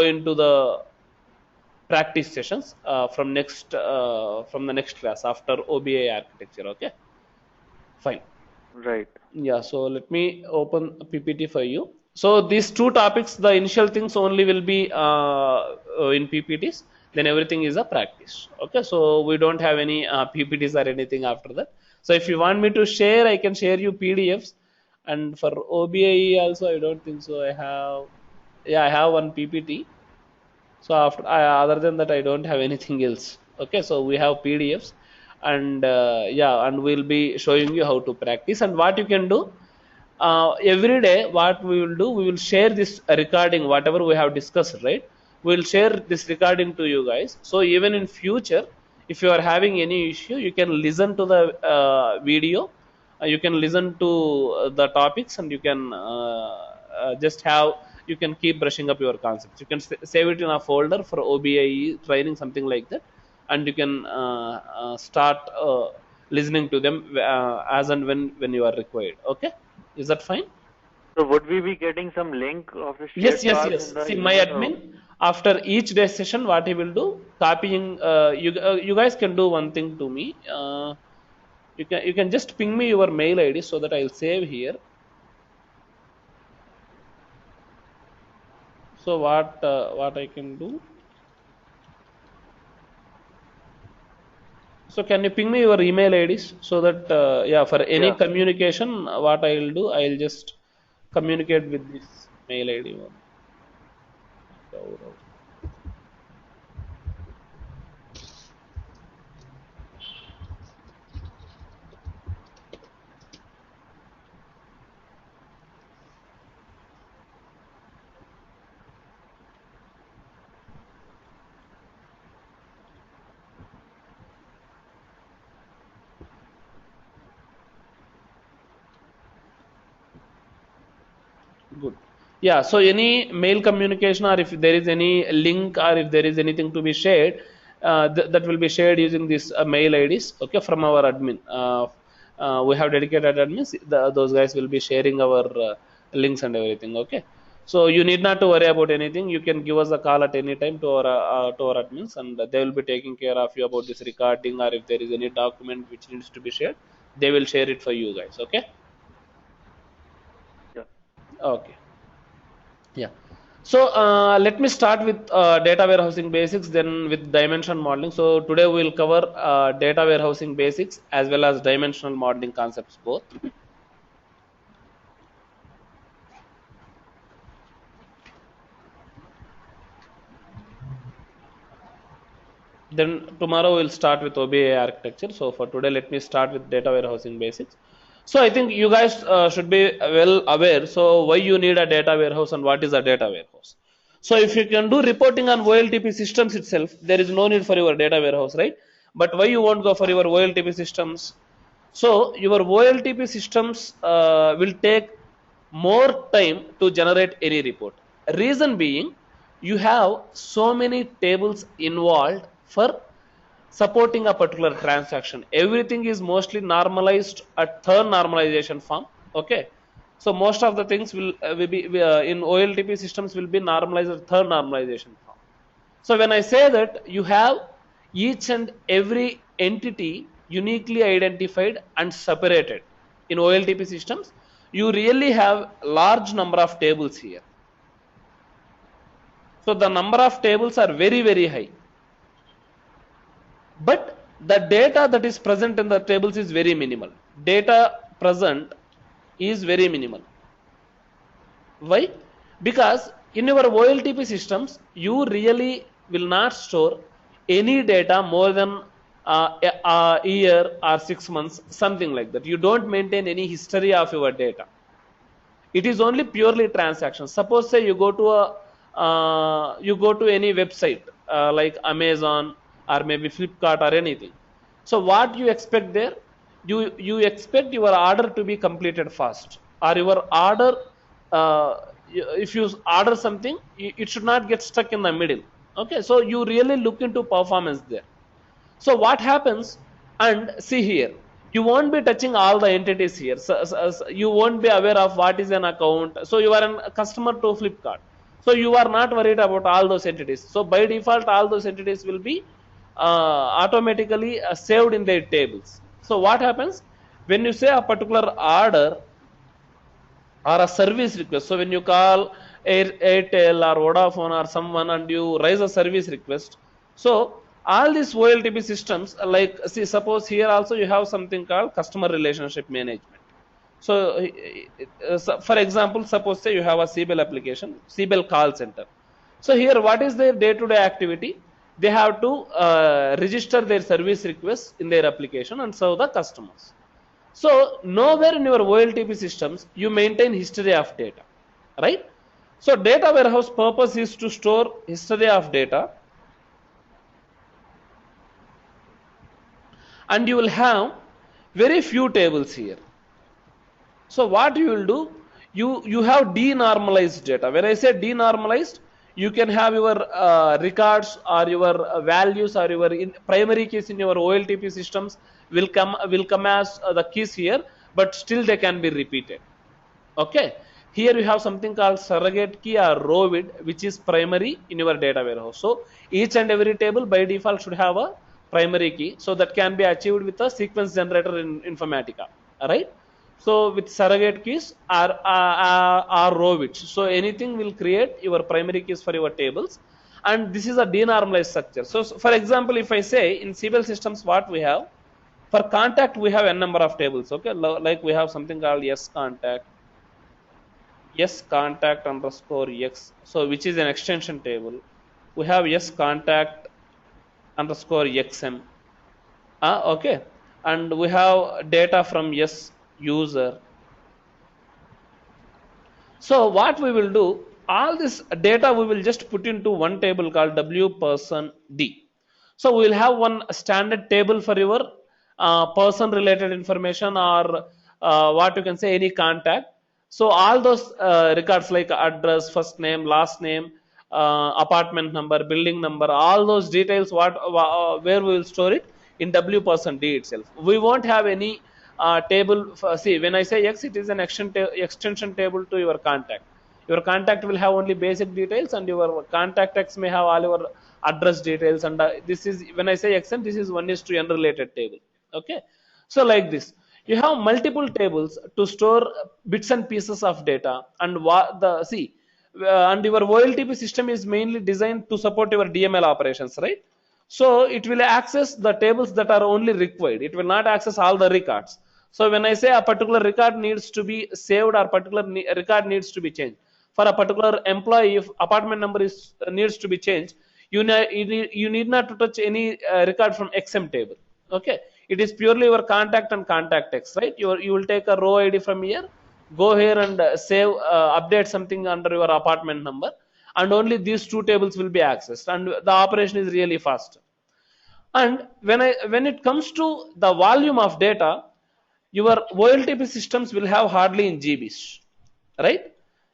into the practice sessions from the next class after OBIEE architecture. Okay, fine. Right. Yeah, so let me open a PPT for you. So these two topics, the initial things only will be in PPTs. Then everything is a practice. Okay, so we don't have any PPTs or anything after that. So if you want me to share, I can share you PDFs. And for OBIEE also, I don't think so. I have one PPT. So other than that, I don't have anything else. Okay, so we have PDFs, and yeah, and we'll be showing you how to practice and what you can do. Every day, what we will do, we will share this recording, whatever we have discussed, right? We'll share this recording to you guys. So even in future, if you are having any issue, you can listen to the video. You can listen to the topics, and you can just have you can keep brushing up your concepts. You can save it in a folder for OBIEE training, something like that, and you can start listening to them as and when you are required. Okay, is that fine? So would we be getting some link of the Yes, shared yes, class in yes. the See, my email? Or? admin after each day session, what he will do, copying. You guys can do one thing to me. You can just ping me your mail ID so that I'll save here. So what I can do? So can you ping me your email IDs so that yeah, for any Yeah. communication, what I'll do, I'll just communicate with this mail ID one. Good. Yeah, so any mail communication, or if there is any link, or if there is anything to be shared, that will be shared using this mail IDs, okay, from our admin. We have dedicated admins, those guys will be sharing our links and everything, okay. So you need not to worry about anything. You can give us a call at any time to our admins, and they will be taking care of you about this recording, or if there is any document which needs to be shared, they will share it for you guys, okay. Yeah. Okay. Yeah. So let me start with data warehousing basics, then with dimension modeling. So today we will cover data warehousing basics as well as dimensional modeling concepts both. Then tomorrow we'll start with OBIEE architecture. So for today, let me start with data warehousing basics. So I think you guys should be well aware. So why you need a data warehouse and what is a data warehouse? So if you can do reporting on OLTP systems itself, there is no need for your data warehouse, right? But why you won't go for your OLTP systems? So your OLTP systems will take more time to generate any report. Reason being, you have so many tables involved for supporting a particular transaction. Everything is mostly normalized at third normalization form. Okay, so most of the things will be in OLTP systems will be normalized at third normalization form. So when I say that you have each and every entity uniquely identified and separated in OLTP systems, you really have large number of tables here. So the number of tables are very high. But the data that is present in the tables is very minimal. Data present is very minimal. Why? Because in your OLTP systems, you really will not store any data more than a year or 6 months, something like that. You don't maintain any history of your data. It is only purely transactions. Suppose say you go to any website like Amazon or maybe Flipkart or anything. So what you expect there? You expect your order to be completed fast, or your order if you order something, it should not get stuck in the middle. Okay, so you really look into performance there. So what happens? And see here, you won't be touching all the entities here. So you won't be aware of what is an account. So you are a customer to Flipkart. So you are not worried about all those entities. So by default, all those entities will be automatically saved in their tables. So what happens when you say a particular order or a service request? So when you call Airtel or Vodafone or someone and you raise a service request, so all these OLTP systems, like see, suppose here also you have something called customer relationship management. So, for example, suppose say you have a CBEL application, CBEL call center. So here, what is their day-to-day activity? They have to register their service requests in their application and serve the customers. So nowhere in your OLTP systems you maintain history of data, right? So data warehouse purpose is to store history of data, and you will have very few tables here. So what you will do, you have denormalized data. When I say denormalized, you can have your records or your values or your primary keys in your OLTP systems will come as the keys here, but still they can be repeated. Okay, here you have something called surrogate key or row vid, which is primary in your data warehouse. So each and every table by default should have a primary key, so that can be achieved with a sequence generator in Informatica. Alright. So with surrogate keys are row widths. So anything will create your primary keys for your tables, and this is a denormalized structure. So for example, if I say in CBEL systems, what we have for contact, we have n number of tables. Okay, like we have something called yes contact underscore x. So which is an extension table. We have yes contact underscore xm. Okay, and we have data from yes user. So what we will do, all this data we will just put into one table called w person d. So we will have one standard table for your person related information, or what you can say any contact. So all those records like address, first name, last name, apartment number, building number, all those details where we will store it in w person d itself. We won't have any table. See, when I say X, it is an extension table to your contact. Your contact will have only basic details, and your contact X may have all your address details. And this is, when I say Xn, this is 1:n related table. Okay, so like this, you have multiple tables to store bits and pieces of data, and and your OLTP system is mainly designed to support your DML operations, right? So it will access the tables that are only required. It will not access all the records. So when I say a particular record needs to be saved or particular record needs to be changed, for a particular employee, if apartment number needs to be changed, you need not to touch any record from XM table. Okay, it is purely your contact and contact text, right? You will take a row ID from here, go here and save, update something under your apartment number, and only these two tables will be accessed, and the operation is really fast. And when it comes to the volume of data, your OLTP systems will have hardly in GBs, right?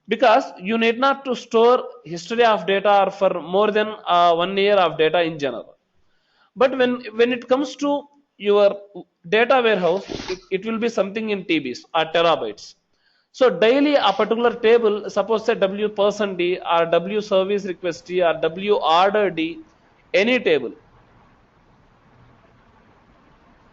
Because you need not to store history of data for more than 1 year of data in general. But when it comes to your data warehouse, it will be something in TBs or terabytes. So daily a particular table, suppose say w person d or w service request d or w order d, any table,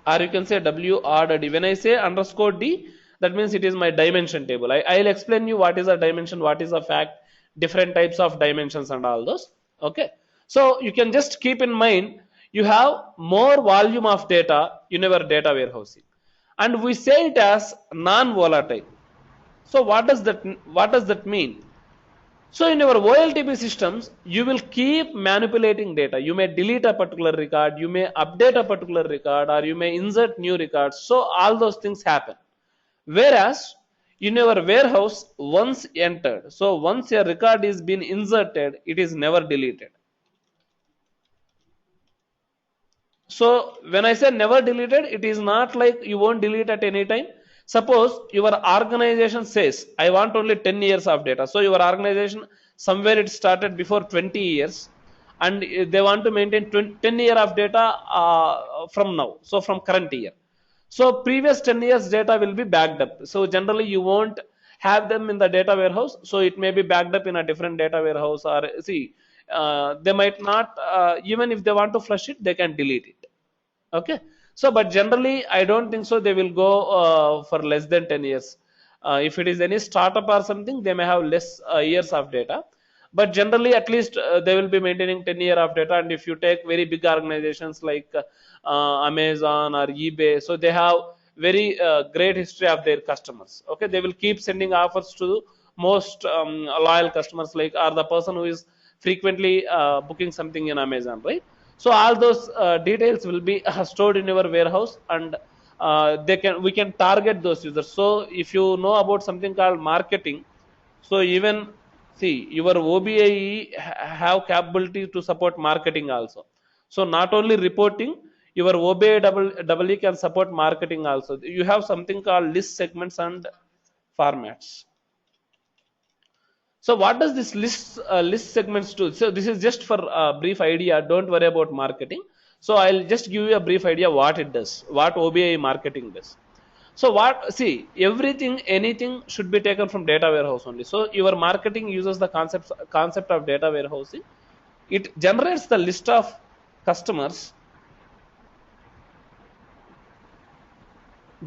or you can say w order d. When I say underscore d, that means it is my dimension table. I'll explain you what is a dimension, what is a fact, different types of dimensions and all those. Okay, so you can just keep in mind, you have more volume of data in your data warehousing, and we say it as non-volatile. So what does that mean? So in your OLTP systems, you will keep manipulating data. You may delete a particular record, you may update a particular record, or you may insert new records. So all those things happen. Whereas in your warehouse, once entered, so once a record is been inserted, it is never deleted. So when I say never deleted, it is not like you won't delete at any time. Suppose your organization says, I want only 10 years of data. So your organization, somewhere it started before 20 years, and they want to maintain 10 years of data from now. So from current year. So previous 10 years data will be backed up. So generally you won't have them in the data warehouse, so it may be backed up in a different data warehouse, or see, they might not, even if they want to flush it, they can delete it. Okay, so but generally I don't think so they will go for less than 10 years. If it is any startup or something, they may have less years of data, but generally at least they will be maintaining 10 year of data. And if you take very big organizations like Amazon or eBay, so they have very great history of their customers. Okay, they will keep sending offers to most loyal customers, like, or the person who is frequently booking something in Amazon, right? So all those details will be stored in your warehouse, and we can target those users. So if you know about something called marketing, so even see, your OBIEE have capability to support marketing also. So not only reporting, your OBIEE can support marketing also. You have something called list segments and formats. So what does this list segments do? So this is just for a brief idea. Don't worry about marketing. So I'll just give you a brief idea what it does, what OBIEE marketing does. So what, see, everything, anything should be taken from data warehouse only. So your marketing uses the concept of data warehousing. It generates the list of customers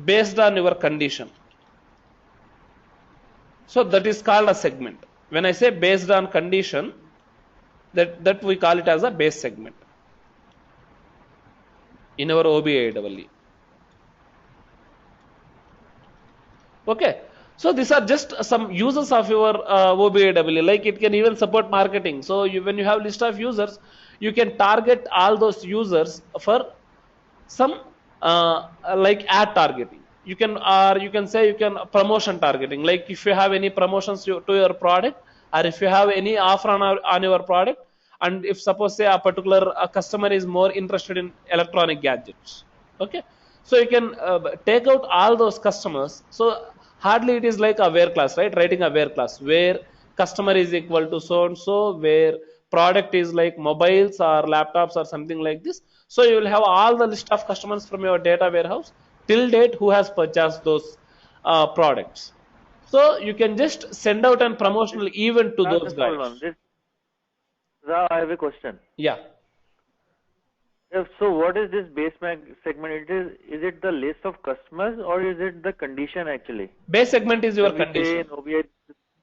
based on your condition. So that is called a segment. When I say based on condition, that we call it as a base segment in our OBIEE. Okay, so these are just some uses of your OBIEE. Like it can even support marketing. So when you have list of users, you can target all those users for some like ad targeting. You can, or you can say, you can promotion targeting. Like if you have any promotions to your product, or if you have any offer on your product, and if suppose say a particular customer is more interested in electronic gadgets, okay, so you can take out all those customers. So hardly it is like a where class, right? Writing a where class where customer is equal to so and so, where product is like mobiles or laptops or something like this. So you will have all the list of customers from your data warehouse till date who has purchased those products. So you can just send out a promotional event to those Just hold on. guys. I have a question. Yeah. So what is this base segment? Is it the list of customers or is it the condition actually? Base segment is your When we say condition. in OBIEE,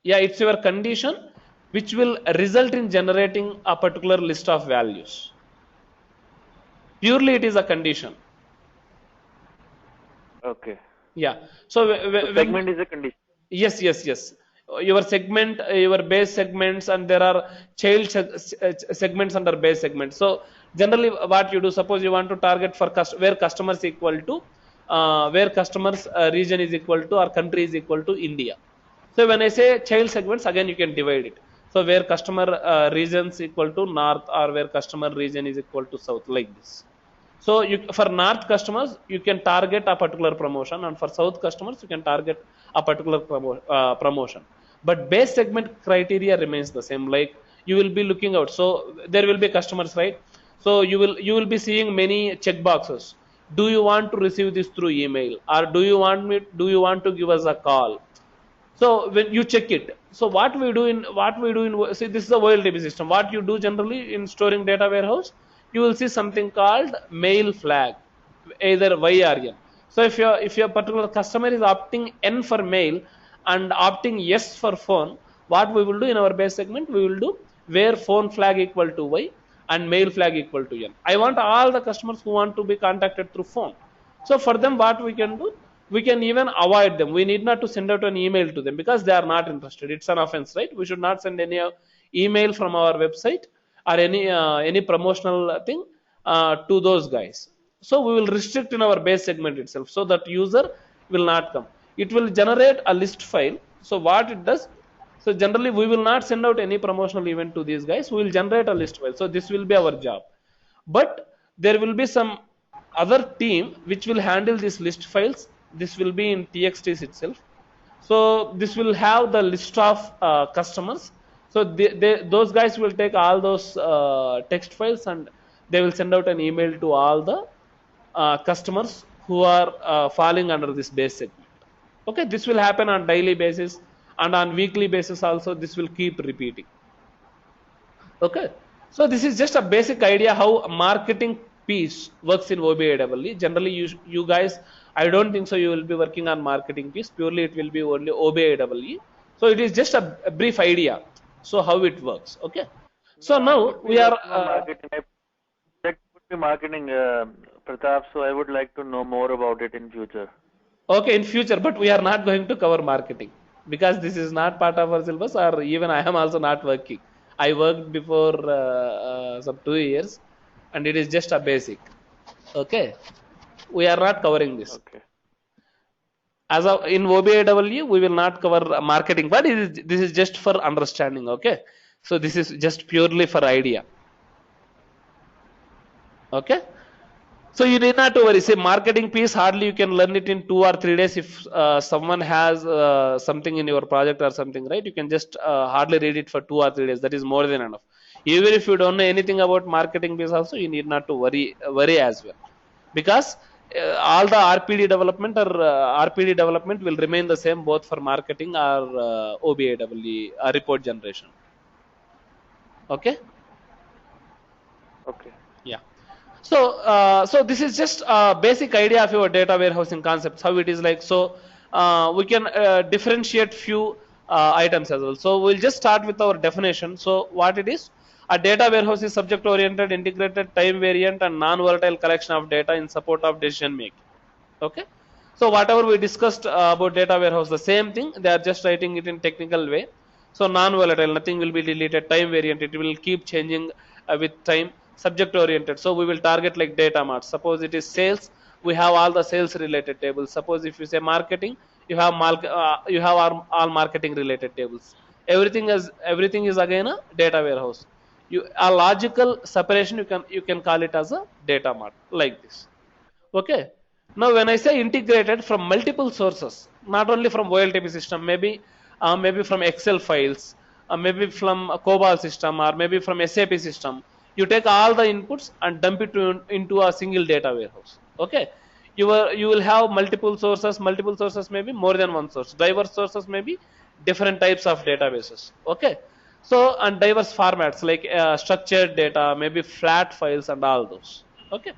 Yeah, it's your condition which will result in generating a particular list of values. Purely it is a condition. okay. Yeah. So So segment is a condition. yes, yes, yes. Your segment, your base segments, and there are child segments under base segments. So generally, what you do, suppose you want to target for where customers equal to, where customers region is equal to, or country is equal to India. So when I say child segments, again you can divide it. So where customer regions equal to north, or where customer region is equal to south, like this. So for north customers, you can target a particular promotion, and for south customers, you can target a particular promotion. But base segment criteria remains the same. Like you will be looking out. So there will be customers, right? So you will be seeing many check boxes. Do you want to receive this through email, or do you want to give us a call? So when you check it, so what we do in see, this is a OLTP system. What you do generally in storing data warehouse, you will see something called mail flag, either Y or N. So if your particular customer is opting N for mail and opting yes for phone, what we will do in our base segment, we will do where phone flag equal to Y and mail flag equal to N. I want all the customers who want to be contacted through phone. So for them, what we can do, we can even avoid them. We need not to send out an email to them because they are not interested. It's an offense, right? We should not send any email from our website or any promotional thing to those guys. So we will restrict in our base segment itself, so that user will not come. It will generate a list file. So what it does, so generally we will not send out any promotional event to these guys. We will generate a list file. So this will be our job. But there will be some other team which will handle these list files. This will be in TXTs itself. So this will have the list of customers. So those guys will take all those text files, and they will send out an email to all the customers who are falling under this base segment. Okay, this will happen on daily basis, and on weekly basis also this will keep repeating. Okay, so this is just a basic idea how marketing piece works in OBIEE. Generally, you guys, I don't think so. You will be working on marketing piece. Purely, it will be only OBIEE. So it is just a brief idea. So how it works. Okay. No, So I now would be we are. working on marketing. That would be marketing, Pratap. So I would like to know more about it in future. Okay, in future, but we are not going to cover marketing because this is not part of our syllabus, or even I am also not working. I worked before some 2 years, and it is just a basic. Okay, we are not covering this. Okay. As of in OBIEE, we will not cover marketing, but this is just for understanding. Okay, so this is just purely for idea. Okay. So you need not to worry. Say marketing piece, hardly you can learn it in 2 or 3 days. If someone has something in your project or something, right? You can just hardly read it for 2 or 3 days. That is more than enough. Even if you don't know anything about marketing piece, also you need not to worry as well, because all the RPD development or RPD development will remain the same both for marketing or OBIEE report generation. Okay. Okay. Yeah. So, so this is just a basic idea of your data warehousing concepts, how it is like. So, we can differentiate few items as well. So, we'll just start with our definition. So, what it is? A data warehouse is subject-oriented, integrated, time-variant, and non-volatile collection of data in support of decision making. Okay. So, whatever we discussed about data warehouse, the same thing. They are just writing it in technical way. So, non-volatile, nothing will be deleted. Time-variant, it will keep changing with time. Subject oriented, so we will target like data marts. Suppose it is sales, we have all the sales related tables. Suppose if you say marketing, you have all marketing related tables. Everything is again a data warehouse. A logical separation, you can call it as a data mart, like this. Okay. Now, when I say integrated from multiple sources, not only from OLTP system, maybe from Excel files, maybe from a COBOL system, or maybe from SAP system. You take all the inputs and dump it into a single data warehouse. Okay. You will have multiple sources. Multiple sources maybe more than one source. Diverse sources maybe different types of databases. Okay. So, and diverse formats like structured data, maybe flat files and all those. Okay.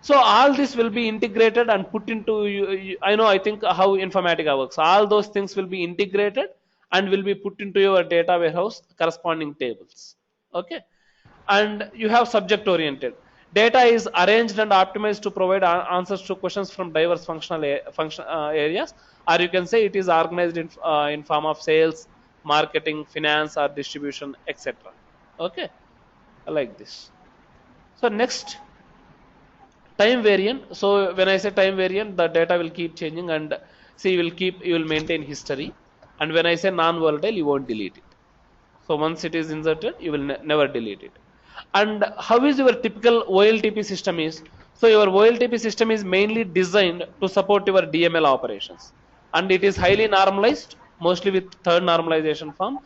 So all this will be integrated and put into I know, I think how Informatica works. All those things will be integrated and will be put into your data warehouse corresponding tables. Okay. And you have subject oriented. Data is arranged and optimized to provide answers to questions from diverse areas, or you can say it is organized in form of sales, marketing, finance, or distribution, etc. Okay, like this. So next, time variant. So when I say time variant, the data will keep changing, and see, you will maintain history. And when I say non-volatile, you won't delete it. So once it is inserted, you will never delete it. And how is your typical OLTP system is? So your OLTP system is mainly designed to support your DML operations, and it is highly normalized, mostly with third normalization form.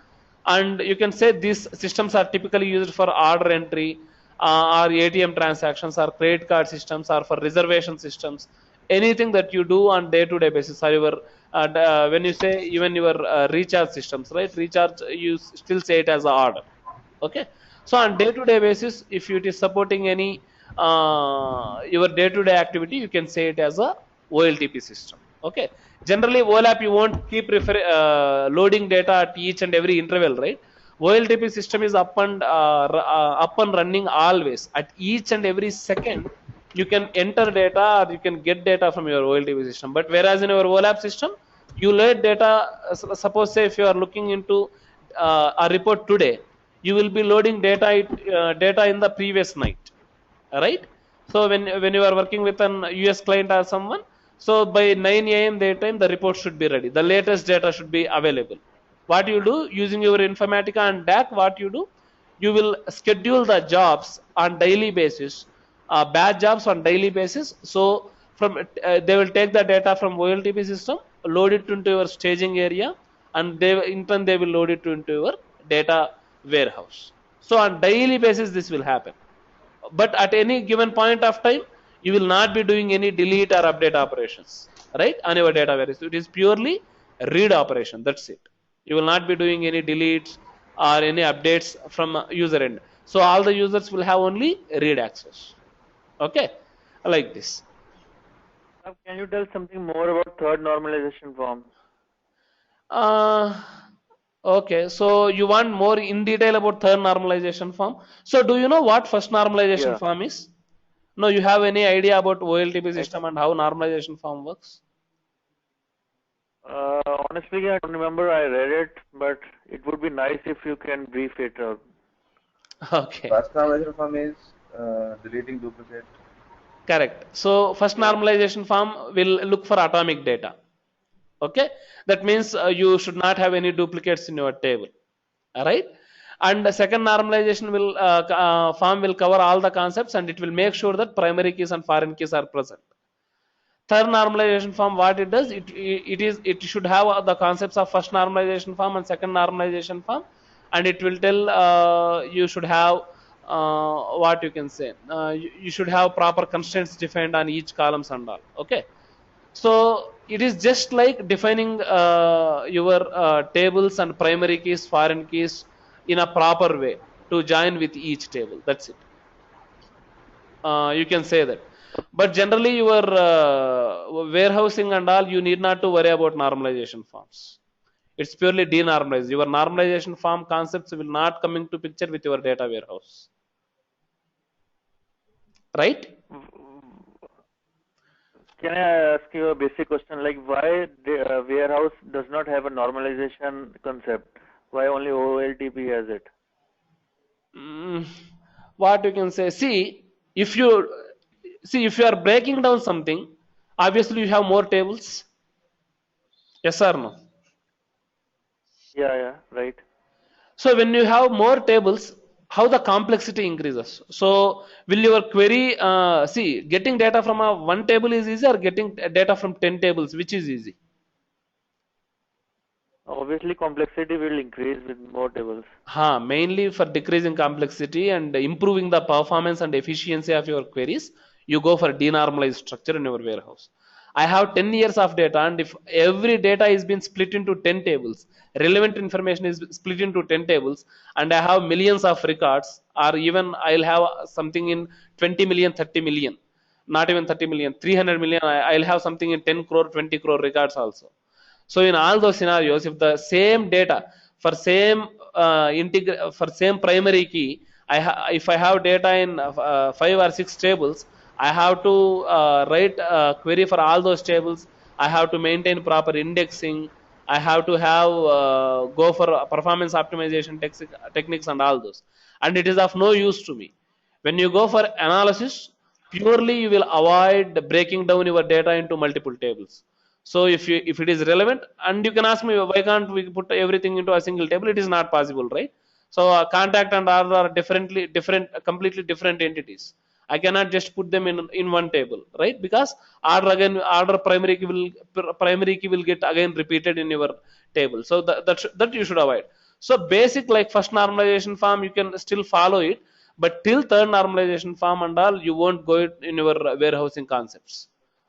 And you can say these systems are typically used for order entry, or ATM transactions, or credit card systems, or for reservation systems. Anything that you do on day-to-day basis, or your when you say even your recharge systems, right? Recharge, you still say it as an order. Okay. So on day-to-day basis, if it is supporting any your day-to-day activity, you can say it as a OLTP system. Okay. Generally, OLAP, you won't keep loading data at each and every interval, right? OLTP system is up and running always. At each and every second, you can enter data or you can get data from your OLTP system. But whereas in your OLAP system, you load data. Suppose say if you are looking into a report today, you will be loading data in the previous night, right? So when you are working with an US client or someone, so by 9 a.m. their time, the report should be ready. The latest data should be available. What you do using your Informatica and DAC, what you do, you will schedule the jobs on daily basis, batch jobs on daily basis. So from they will take the data from OLTP system, load it into your staging area, and in turn they will load it into your data warehouse. So on daily basis this will happen. But at any given point of time, you will not be doing any delete or update operations, right, on your data warehouse. It is purely read operation. That's it. You will not be doing any deletes or any updates from user end. So all the users will have only read access. Okay, like this. Now, can you tell something more about third normalization form? Uh, okay, so you want more in detail about third normalization form. So do you know what first normalization Yeah. form is? No, you have any idea about OLTP I, system and how normalization form works? honestly, I don't remember. I read it, but it would be nice if you can brief it out. Okay, First normalization form is deleting duplicate. correct. So first Yeah. normalization form will look for atomic data. Okay, that means you should not have any duplicates in your table. All right, and the second normalization will form will cover all the concepts, and it will make sure that primary keys and foreign keys are present. Third normalization form, what it does, it should have the concepts of first normalization form and second normalization form, and it will tell you should have what you can say, you should have proper constraints defined on each columns and all. Okay, so it is just like defining your tables and primary keys, foreign keys in a proper way to join with each table. That's it. You can say that. But generally, your warehousing and all, you need not to worry about normalization forms. It's purely denormalized. Your normalization form concepts will not come into picture with your data warehouse. Right? Can I ask you a basic question, like why the warehouse does not have a normalization concept? Why only OLTP has it? Mm, what you can say? If you if you are breaking down something, obviously you have more tables. Yes or no? Yeah, yeah, right. So when you have more tables, how the complexity increases. So will your query, getting data from a one table is easy, or getting data from 10 tables, which is easy? Obviously, complexity will increase with more tables. Mainly for decreasing complexity and improving the performance and efficiency of your queries, you go for denormalized structure in your warehouse. I have 10 years of data, and if every data is been split into 10 tables, relevant information is split into 10 tables, and I have millions of records, or even I'll have something in 20 million, 30 million, not even 30 million, 300 million, I'll have something in 10 crore, 20 crore records also. So in all those scenarios, if the same data for same for same primary key, if I have data in 5 or 6 tables, I have to write a query for all those tables. I have to maintain proper indexing. I have to have go for performance optimization techniques and all those. And it is of no use to me. When you go for analysis, purely you will avoid breaking down your data into multiple tables. So if it is relevant, and you can ask me why can't we put everything into a single table? It is not possible, right? So contact and order are completely different entities. I cannot just put them in one table, right? Because order primary key will get again repeated in your table. So that you should avoid. So basic like first normalization form you can still follow it, but till third normalization form and all you won't go it in your warehousing concepts.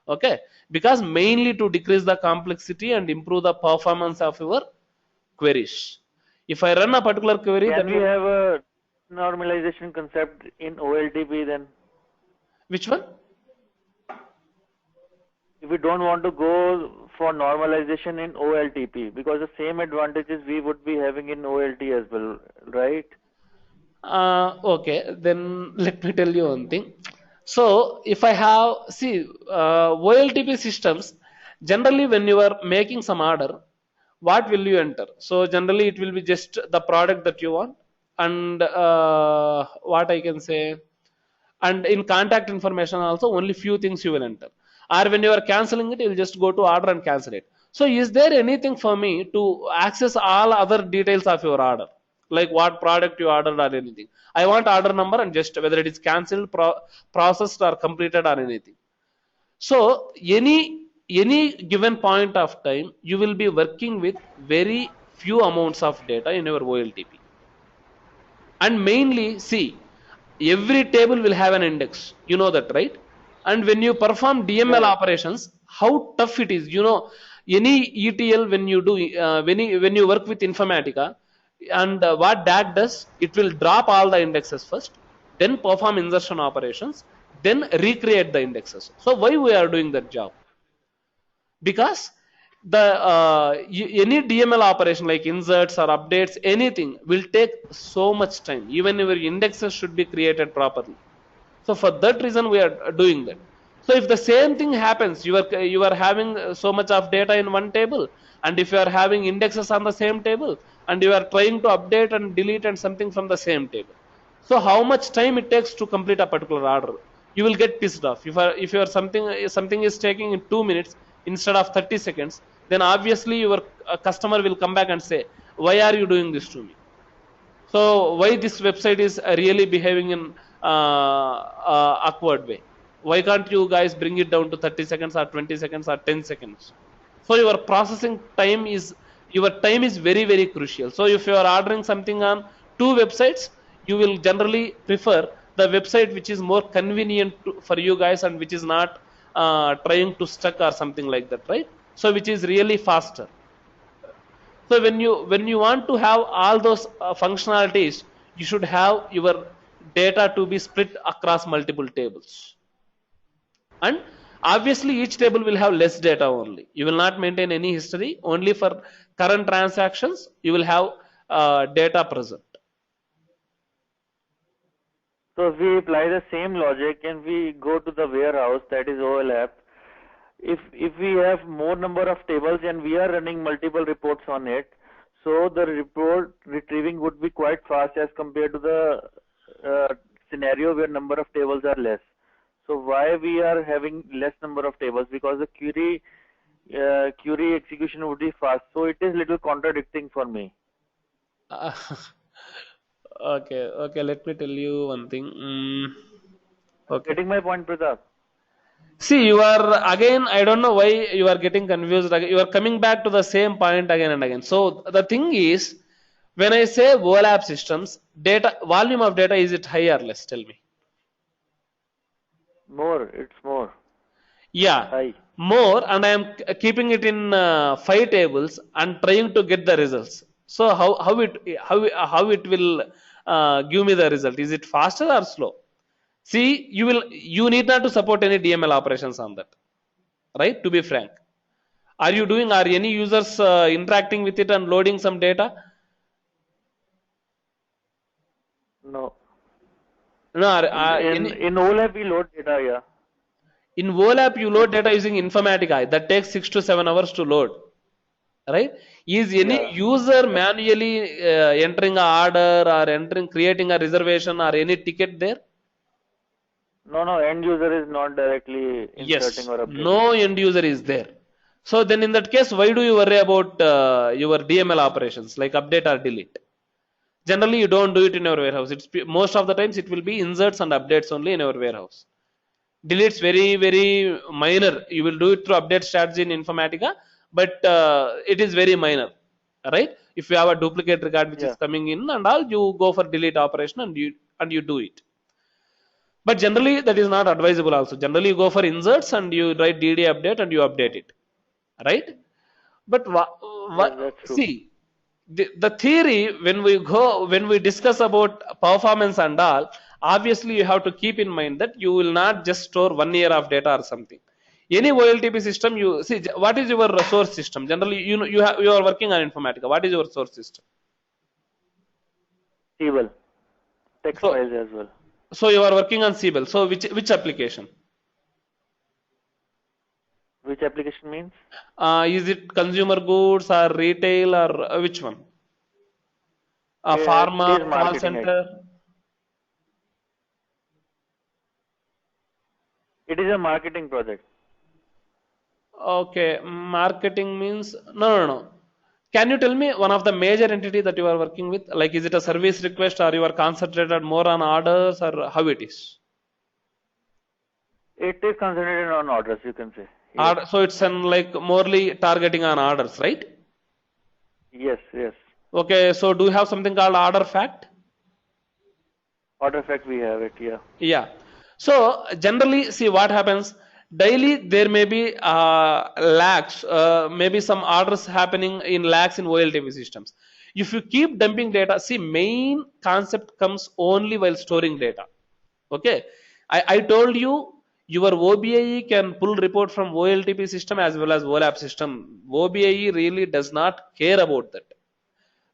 Okay, because mainly to decrease the complexity and improve the performance of your queries. If I run a particular query, Can that we will, have a normalization concept in OLTP then? which one? If we don't want to go for normalization in OLTP, because the same advantages we would be having in OLT as well, right? Okay, then let me tell you one thing. So if I have, OLTP systems, generally when you are making some order, what will you enter? So generally it will be just the product that you want, and what I can say, and in contact information also only few things you will enter, or when you are canceling it, you will just go to order and cancel it. So is there anything for me to access all other details of your order, like what product you ordered or anything? I want order number and just whether it is cancelled, processed or completed or anything. So any given point of time you will be working with very few amounts of data in your OLTP. And mainly every table will have an index, you know that, right? And when you perform DML Yeah, operations, how tough it is, you know, any ETL when you do when you work with Informatica, and what DAG does, it will drop all the indexes first, then perform insertion operations, then recreate the indexes. So why we are doing that job? Because the any DML operation like inserts or updates, anything will take so much time. Even your indexes should be created properly. So for that reason we are doing that. So if the same thing happens, you are having so much of data in one table, and if you are having indexes on the same table, and you are trying to update and delete and something from the same table, so how much time it takes to complete a particular order? You will get pissed off. If you are something is taking in 2 minutes instead of 30 seconds, then obviously your customer will come back and say, why are you doing this to me? So why this website is really behaving in awkward way? Why can't you guys bring it down to 30 seconds or 20 seconds or 10 seconds? So your time is very, very crucial. So if you are ordering something on two websites, you will generally prefer the website which is more convenient for you guys, and which is not trying to stuck or something like that, right? So which is really faster. So when you want to have all those functionalities, you should have your data to be split across multiple tables. And obviously each table will have less data only. You will not maintain any history. Only for current transactions you will have data present. So if we apply the same logic and we go to the warehouse, that is OLAP, if we have more number of tables and we are running multiple reports on it, so the report retrieving would be quite fast as compared to the scenario where number of tables are less. So why we are having less number of tables? Because the query execution would be fast. So it is little contradicting for me. Okay, let me tell you one thing. Okay. Getting my point, Pratap? See, you are again, I don't know why you are getting confused. You are coming back to the same point again and again. So the thing is, when I say OLAP systems, volume of data, is it high or less? Tell me. More, it's more. Yeah, High. more, and I am keeping it in 5 tables and trying to get the results. So how it will give me the result? Is it faster or slow? See, you need not to support any DML operations on that, right? To be frank, are any users interacting with it and loading some data? No. No. In OLAP we load data, yeah. In OLAP you load data using Informatica. That takes 6 to 7 hours to load, right? Is any user manually entering a order or creating a reservation or any ticket there? No, end user is not directly inserting or updating. No end user is there. So then in that case, why do you worry about your DML operations like update or delete? Generally, you don't do it in your warehouse. Most of the times it will be inserts and updates only in your warehouse. Deletes very, very minor. You will do it through update strategy in Informatica, but it is very minor, right? If you have a duplicate record which is coming in and all, you go for delete operation and you do it. But generally that is not advisable also. Generally you go for inserts and you write DD update and you update it, right? But see, the theory, when we discuss about performance and all, obviously you have to keep in mind that you will not just store 1 year of data or something. Any OLTP system, you see, what is your source system? Generally, you are working on Informatica. What is your source system? Table, text files as well. So you are working on Siebel. So which application? Which application means? Is it consumer goods or retail or which one? Pharma, call center? It is a marketing project. Okay, marketing means no. Can you tell me one of the major entity that you are working with? Like, is it a service request or you are concentrated more on orders or how it is? It is concentrated on orders, you can say. Yes. So it's like morely targeting on orders, right? Yes. Okay, so do you have something called order fact? Order fact we have it, yeah. Yeah. So generally, see what happens. Daily there may be lakhs, maybe some orders happening in lakhs in OLTP systems. If you keep dumping data, see, main concept comes only while storing data. Okay, I told you your OBIEE can pull report from OLTP system as well as OLAP system. OBIEE really does not care about that.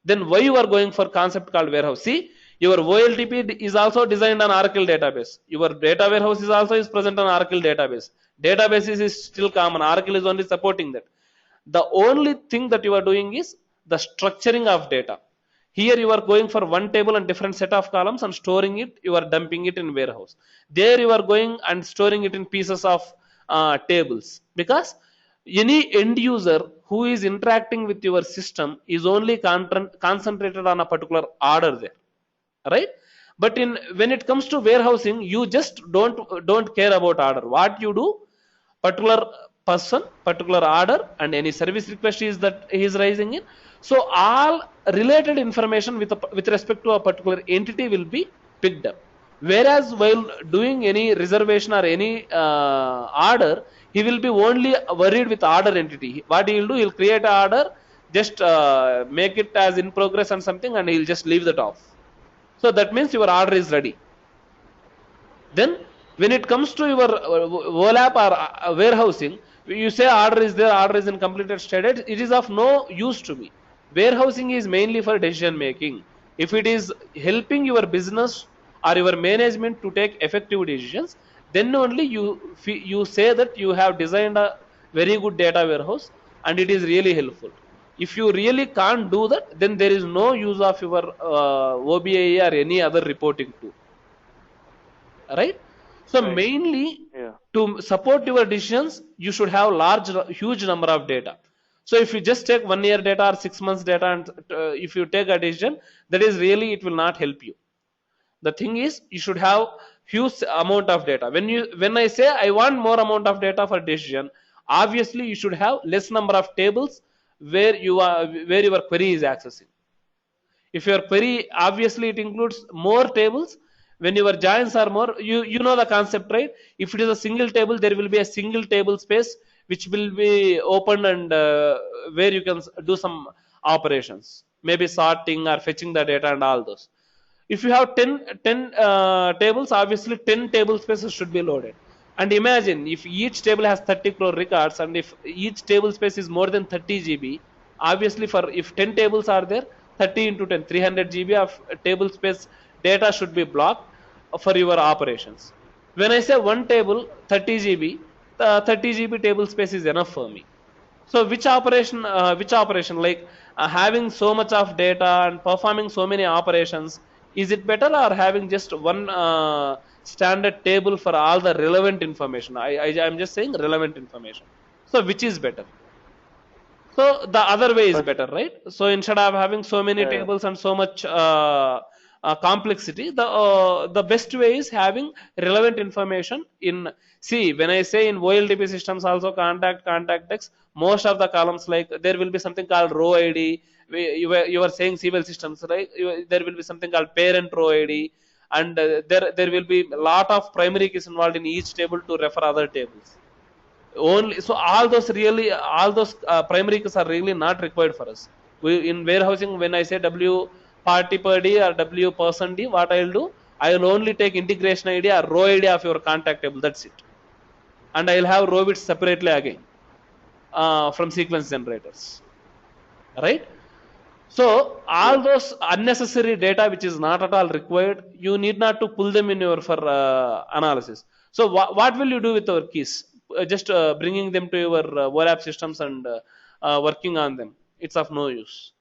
Then why you are going for concept called warehouse? See, your OLTP is also designed on Oracle database. Your data warehouse is also is present on Oracle database. Databases is still common. Oracle is only supporting that. The only thing that you are doing is the structuring of data. Here you are going for one table and different set of columns and storing it. You are dumping it in warehouse. There you are going and storing it in pieces of tables, because any end user who is interacting with your system is only concentrated on a particular order there, right? But in when it comes to warehousing, you just don't care about order. What you do, particular person, particular order, and any service request is that he is raising in, so all related information with respect to a particular entity will be picked up. Whereas while doing any reservation or any order, he will be only worried with order entity. What he will do, he'll create an order, just make it as in progress and something, and he'll just leave that off. So that means your order is ready. Then when it comes to your OLAP or warehousing, you say order is there, order is in completed state, it is of no use to me. Warehousing is mainly for decision making. If it is helping your business or your management to take effective decisions, then only you say that you have designed a very good data warehouse and it is really helpful. If you really can't do that, then there is no use of your OBIEE or any other reporting tool, right? So Right. mainly Yeah. to support your decisions, you should have huge number of data. So if you just take 1 year data or 6 months data, and if you take a decision, that is really, it will not help you. The thing is, you should have huge amount of data. When I say I want more amount of data for decision, obviously you should have less number of tables where your query is accessing. If your query, obviously it includes more tables, when your joins are more, you know the concept, right? If it is a single table, there will be a single table space which will be open, and where you can do some operations, maybe sorting or fetching the data and all those. If you have 10 tables, obviously 10 table spaces should be loaded. And imagine if each table has 30 crore records, and if each table space is more than 30 GB, obviously for if 10 tables are there, 30 into 10, 300 GB of table space data should be blocked for your operations. When I say one table 30 GB, the 30 GB table space is enough for me. So which operation, like having so much of data and performing so many operations, is it better, or having just one standard table for all the relevant information? I'm just saying relevant information. So which is better? So the other way is better, right? So instead of having so many Yeah. tables and so much complexity, the best way is having relevant information in. See, when I say in OLTP systems also contact text, most of the columns, like there will be something called row ID. You were saying civil systems, right? There will be something called parent row ID, and there will be a lot of primary keys involved in each table to refer other tables. Only so all those primary keys are really not required for us. In warehousing, when I say W party per D or W person D, what I'll do, I will only take integration ID or row ID of your contact table. That's it, and I'll have row bits separately again from sequence generators, right? So all those unnecessary data which is not at all required, you need not to pull them in your for analysis. So what will you do with our keys? Just bringing them to your OLAP systems and working on them. It's of no use.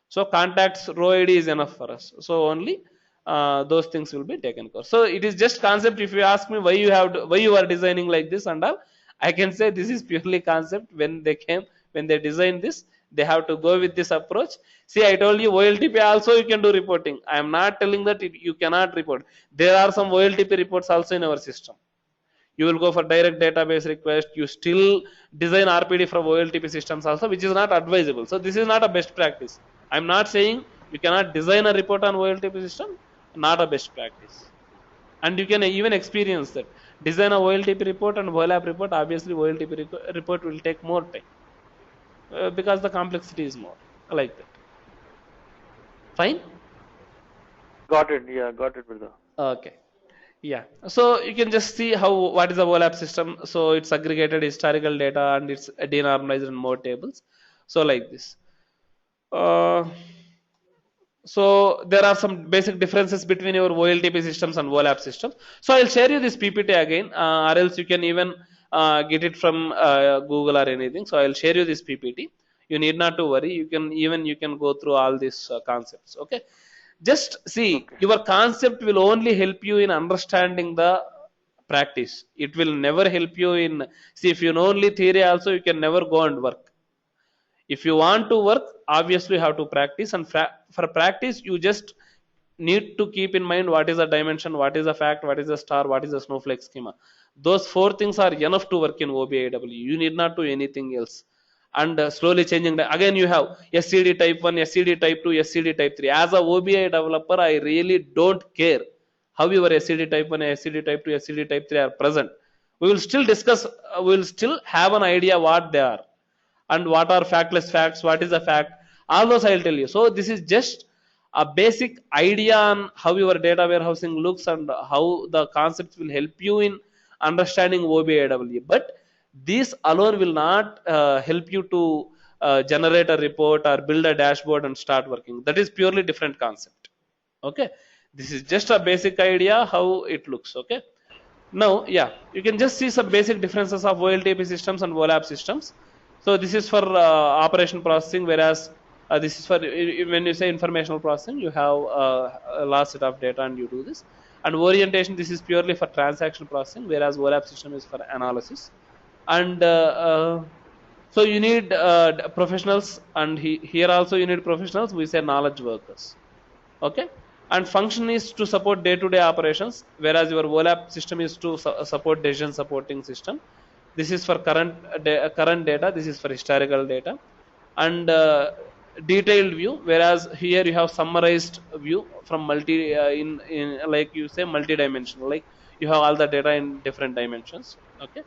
So contacts row ID is enough for us. So only those things will be taken care. So it is just concept. If you ask me why you are designing like this and all, I can say this is purely concept. When they designed this, they have to go with this approach. See, I told you OLTP also you can do reporting. I am not telling that you cannot report. There are some OLTP reports also in our system. You will go for direct database request. You still design RPD from OLTP systems also, which is not advisable. So this is not a best practice. I'm not saying you cannot design a report on OLTP system. Not a best practice. and you can even experience that. Design a OLTP report and OLAP report, obviously OLTP report will take more time because the complexity is more, like that. Fine. Got it. Yeah, got it, brother. Okay. Yeah. So you can just see how what is the OLAP system. So it's aggregated historical data and it's denormalized in more tables. So like this. Uh, so there are some basic differences between your OLTP systems and OLAP systems. So I'll share you this PPT again, or else you can even get it from Google or anything. So I'll share you this PPT. You need not to worry. You can go through all these concepts. Okay. Just see, Okay. your concept will only help you in understanding the practice. It will never help you in, see, if you know only theory also, you can never go and work. If you want to work, obviously you have to practice, and for practice you just need to keep in mind what is the dimension, what is the fact, what is the star, what is the snowflake schema. Those four things are enough to work in OBIEE. You need not do anything else. And slowly changing again, you have SCD type 1, SCD type 2, SCD type 3. As a OBIEE developer, I really don't care how your SCD type 1, SCD type 2, SCD type 3 are present. We will still discuss, we will still have an idea what they are and what are factless facts, what is a fact, all those I'll tell you. So this is just a basic idea on how your data warehousing looks and how the concepts will help you in understanding OBIEE. But these alone will not help you to generate a report or build a dashboard and start working. That is purely different concept. Okay, this is just a basic idea how it looks. Okay, now yeah, you can just see some basic differences of OLTP systems and OLAP systems. So this is for operation processing, whereas this is for when you say informational processing, you have a large set of data and you do this. And orientation, this is purely for transaction processing, whereas OLAP system is for analysis. And so you need professionals, and here also you need professionals. We say knowledge workers. Okay, and function is to support day-to-day operations, whereas your OLAP system is to support decision supporting system. This is for current data. This is for historical data, and detailed view. Whereas here you have summarized view from in like you say multi-dimensional. Like you have all the data in different dimensions. Okay,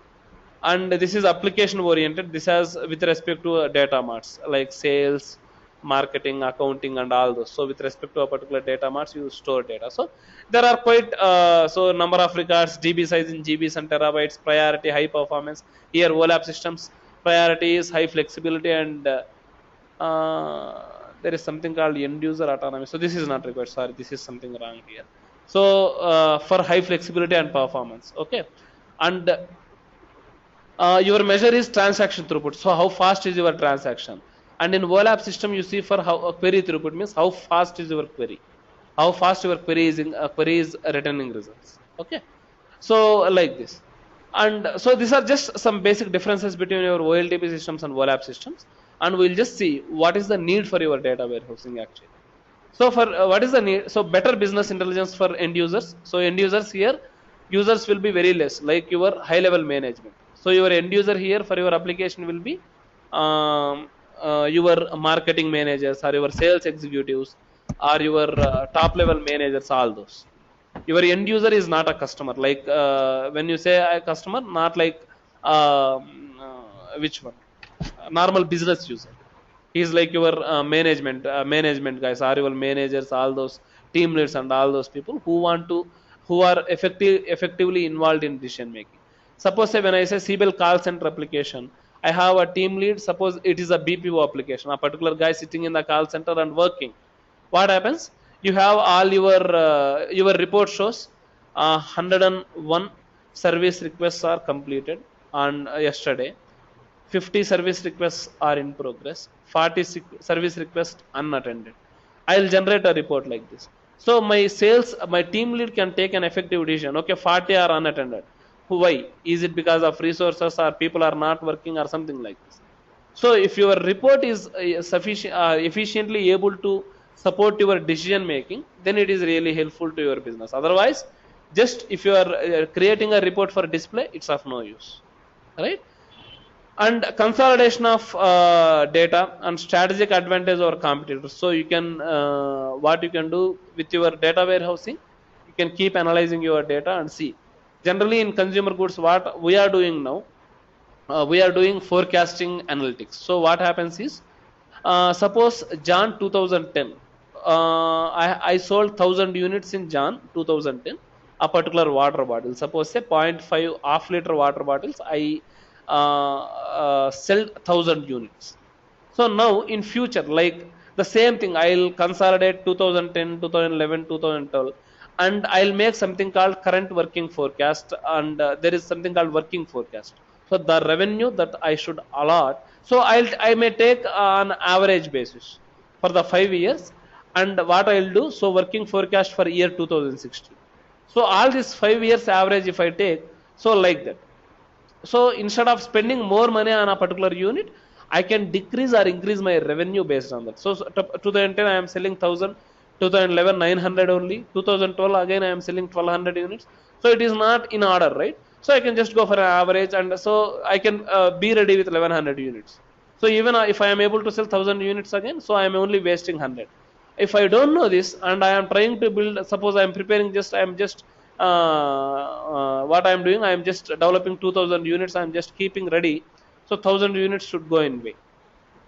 and this is application oriented. This has with respect to data marts like sales, marketing, accounting, and all those. So with respect to a particular data marts, you store data. So there are quite so number of records, DB size in GBs and terabytes, priority, high performance. Here OLAP systems priority is high flexibility, and there is something called end user autonomy. So this is not required. Sorry, this is something wrong here. So for high flexibility and performance. Okay, and your measure is transaction throughput. So how fast is your transaction? And in OLAP system, you see for how query throughput means how fast is your query, how fast your query is returning results. Okay, so like this, and so these are just some basic differences between your OLTP systems and OLAP systems, and we'll just see what is the need for your data warehousing actually. So for what is the need? So better business intelligence for end users. So end users here, users will be very less, like your high level management. So your end user here for your application will be your marketing managers or your sales executives or your top level managers, all those. Your end user is not a customer. Like when you say a customer, not like which one? Normal business user. He is like your management guys, or your managers, all those team leads and all those people who are effectively involved in decision making. Suppose say when I say CBEL call center application, I have a team lead. Suppose it is a BPO application, a particular guy sitting in the call center and working. What happens? You have all your report shows 101 service requests are completed on yesterday. 50 service requests are in progress. 40 service requests unattended. I'll generate a report like this. So my team lead can take an effective decision. Okay, 40 are unattended. Why? Is it because of resources or people are not working or something like this? So if your report is efficiently able to support your decision making, then it is really helpful to your business. Otherwise, just if you are creating a report for display, it's of no use, right? And consolidation of data and strategic advantage over competitors. So you can what you can do with your data warehousing, you can keep analyzing your data and see. Generally in consumer goods, what we are doing now, we are doing forecasting analytics. So what happens is, suppose Jan 2010, I sold 1000 units in Jan 2010, a particular water bottle. Suppose say 0.5 half liter water bottles, I sell 1000 units. So now in future, like the same thing, I'll consolidate 2010, 2011, 2012, and I'll make something called current working forecast, and there is something called working forecast. So the revenue that I should allot, so I may take on average basis for the 5 years, and what I'll do, so working forecast for year 2016. So all these 5 years average if I take, so like that. So instead of spending more money on a particular unit, I can decrease or increase my revenue based on that. So 2010 I am selling 1000, 2011 900 only, 2012 again I am selling 1200 units. So it is not in order, right? So I can just go for an average, and so I can be ready with 1100 units. So even if I am able to sell 1000 units again, so I am only wasting 100. If I don't know this and I am trying to build, suppose I am preparing just, I am just what I am doing, I am just developing 2000 units, I am just keeping ready. So 1000 units should go in way.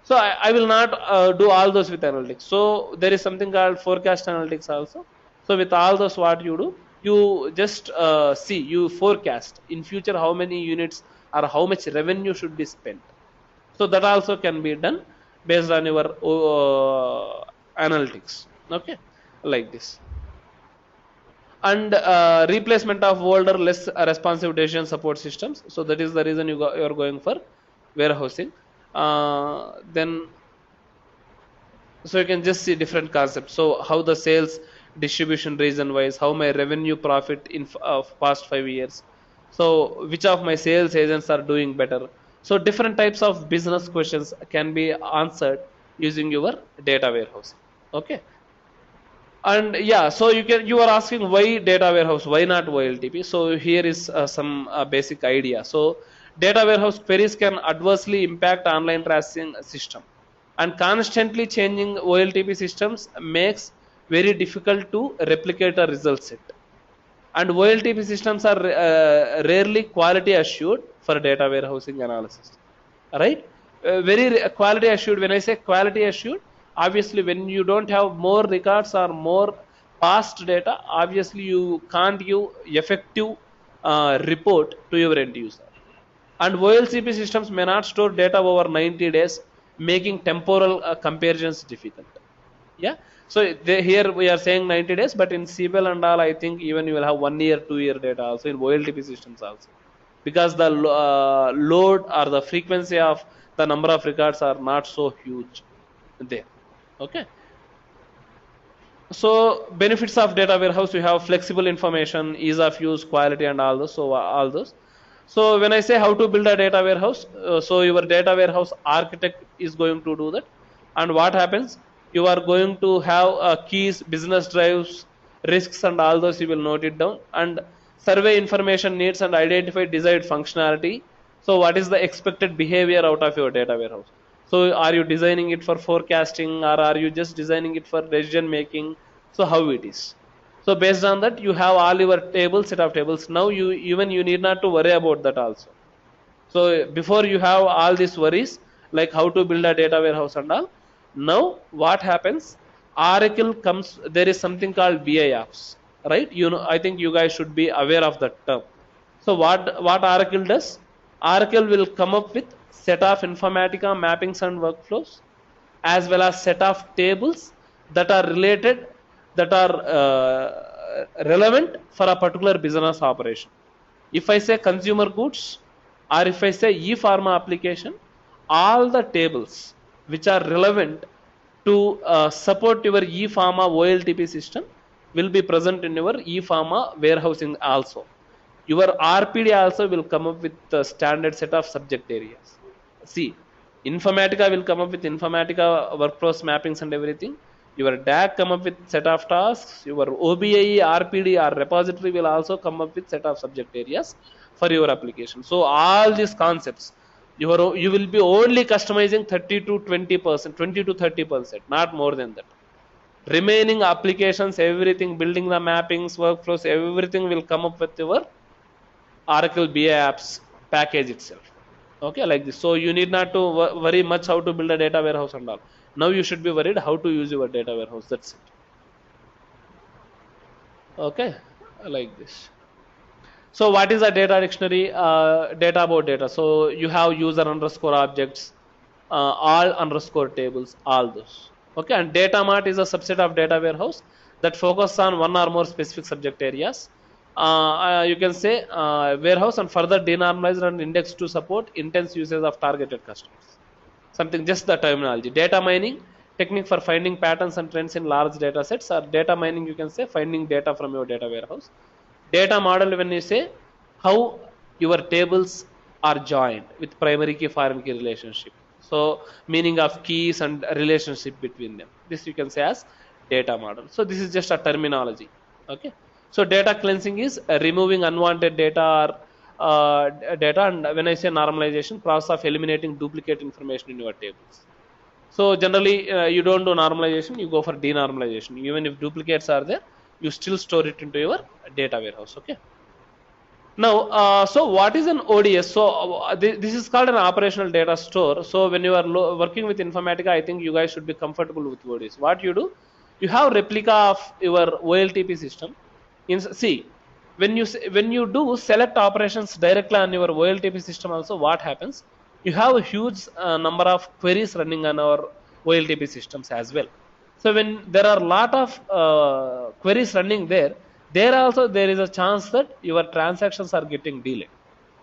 So I will not do all those with analytics. So there is something called forecast analytics also. So with all those, what you do, you just see, you forecast in future how many units or how much revenue should be spent. So that also can be done based on your analytics. Okay, like this. And replacement of older, less responsive decision support systems. So that is the reason you are going for warehousing. Then, so you can just see different concepts. So how the sales distribution region wise, how my revenue profit in past 5 years. So which of my sales agents are doing better. So different types of business questions can be answered using your data warehouse. Okay. And yeah, so you are asking why data warehouse, why not OLTP? So here is some basic idea. So data warehouse queries can adversely impact online tracing system, and constantly changing OLTP systems makes very difficult to replicate a result set. And OLTP systems are rarely quality assured for data warehousing analysis, right? Very quality assured. When I say quality assured, obviously when you don't have more records or more past data, obviously you can't give effective report to your end user. And OLTP systems may not store data over 90 days, making temporal comparisons difficult. Yeah. So here we are saying 90 days, but in CBL and all, I think even you will have 1 year, 2 year data also in OLTP systems also, because the load or the frequency of the number of records are not so huge there. Okay. So benefits of data warehouse, you have flexible information, ease of use, quality, and all those. So all those. So when I say how to build a data warehouse, so your data warehouse architect is going to do that. And what happens? You are going to have keys, business drives, risks, and all those you will note it down. And survey information needs and identify desired functionality. So what is the expected behavior out of your data warehouse? So are you designing it for forecasting, or are you just designing it for decision making? So how it is. So based on that, you have all your tables, set of tables. Now you need not to worry about that also. So before you have all these worries, like how to build a data warehouse and all. Now what happens? Oracle comes. There is something called BIOps, right? You know, I think you guys should be aware of that term. So what Oracle does? Oracle will come up with set of Informatica mappings and workflows, as well as set of tables that are related, that are relevant for a particular business operation. If I say consumer goods, or if I say e-pharma application, all the tables which are relevant to support your e-pharma OLTP system will be present in your e-pharma warehousing also. Your RPD also will come up with the standard set of subject areas. See, Informatica will come up with Informatica workflows, mappings, and everything. Your DAC come up with set of tasks. Your OBIEE, RPD, or repository will also come up with set of subject areas for your application. So all these concepts, you will be only customizing 30 to 20%, 20 to 30%, not more than that. Remaining applications, everything, building the mappings, workflows, everything will come up with your Oracle BI apps package itself. Okay, like this. So you need not to worry much how to build a data warehouse and all. Now you should be worried how to use your data warehouse. That's it. Okay, like this. So what is a data dictionary? Data about data. So you have user underscore objects, all underscore tables, all those. Okay, and data mart is a subset of data warehouse that focus on one or more specific subject areas. You can say warehouse and further denormalized and indexed to support intense usage of targeted customers. Something just the terminology. Data mining, technique for finding patterns and trends in large data sets, or data mining, you can say finding data from your data warehouse. Data model, when you say how your tables are joined with primary key foreign key relationship. So meaning of keys and relationship between them. This you can say as data model. So this is just a terminology. Okay. So data cleansing is removing unwanted data or data, and when I say normalization, process of eliminating duplicate information in your tables. So generally you don't do normalization, you go for denormalization. Even if duplicates are there, you still store it into your data warehouse. Okay. Now, so what is an ODS? So this is called an operational data store. So when you are working with Informatica, I think you guys should be comfortable with ODS. What you do, you have replica of your OLTP system. See, when you do select operations directly on your OLTP system, also what happens? You have a huge number of queries running on our OLTP systems as well. So when there are a lot of queries running there also there is a chance that your transactions are getting delayed.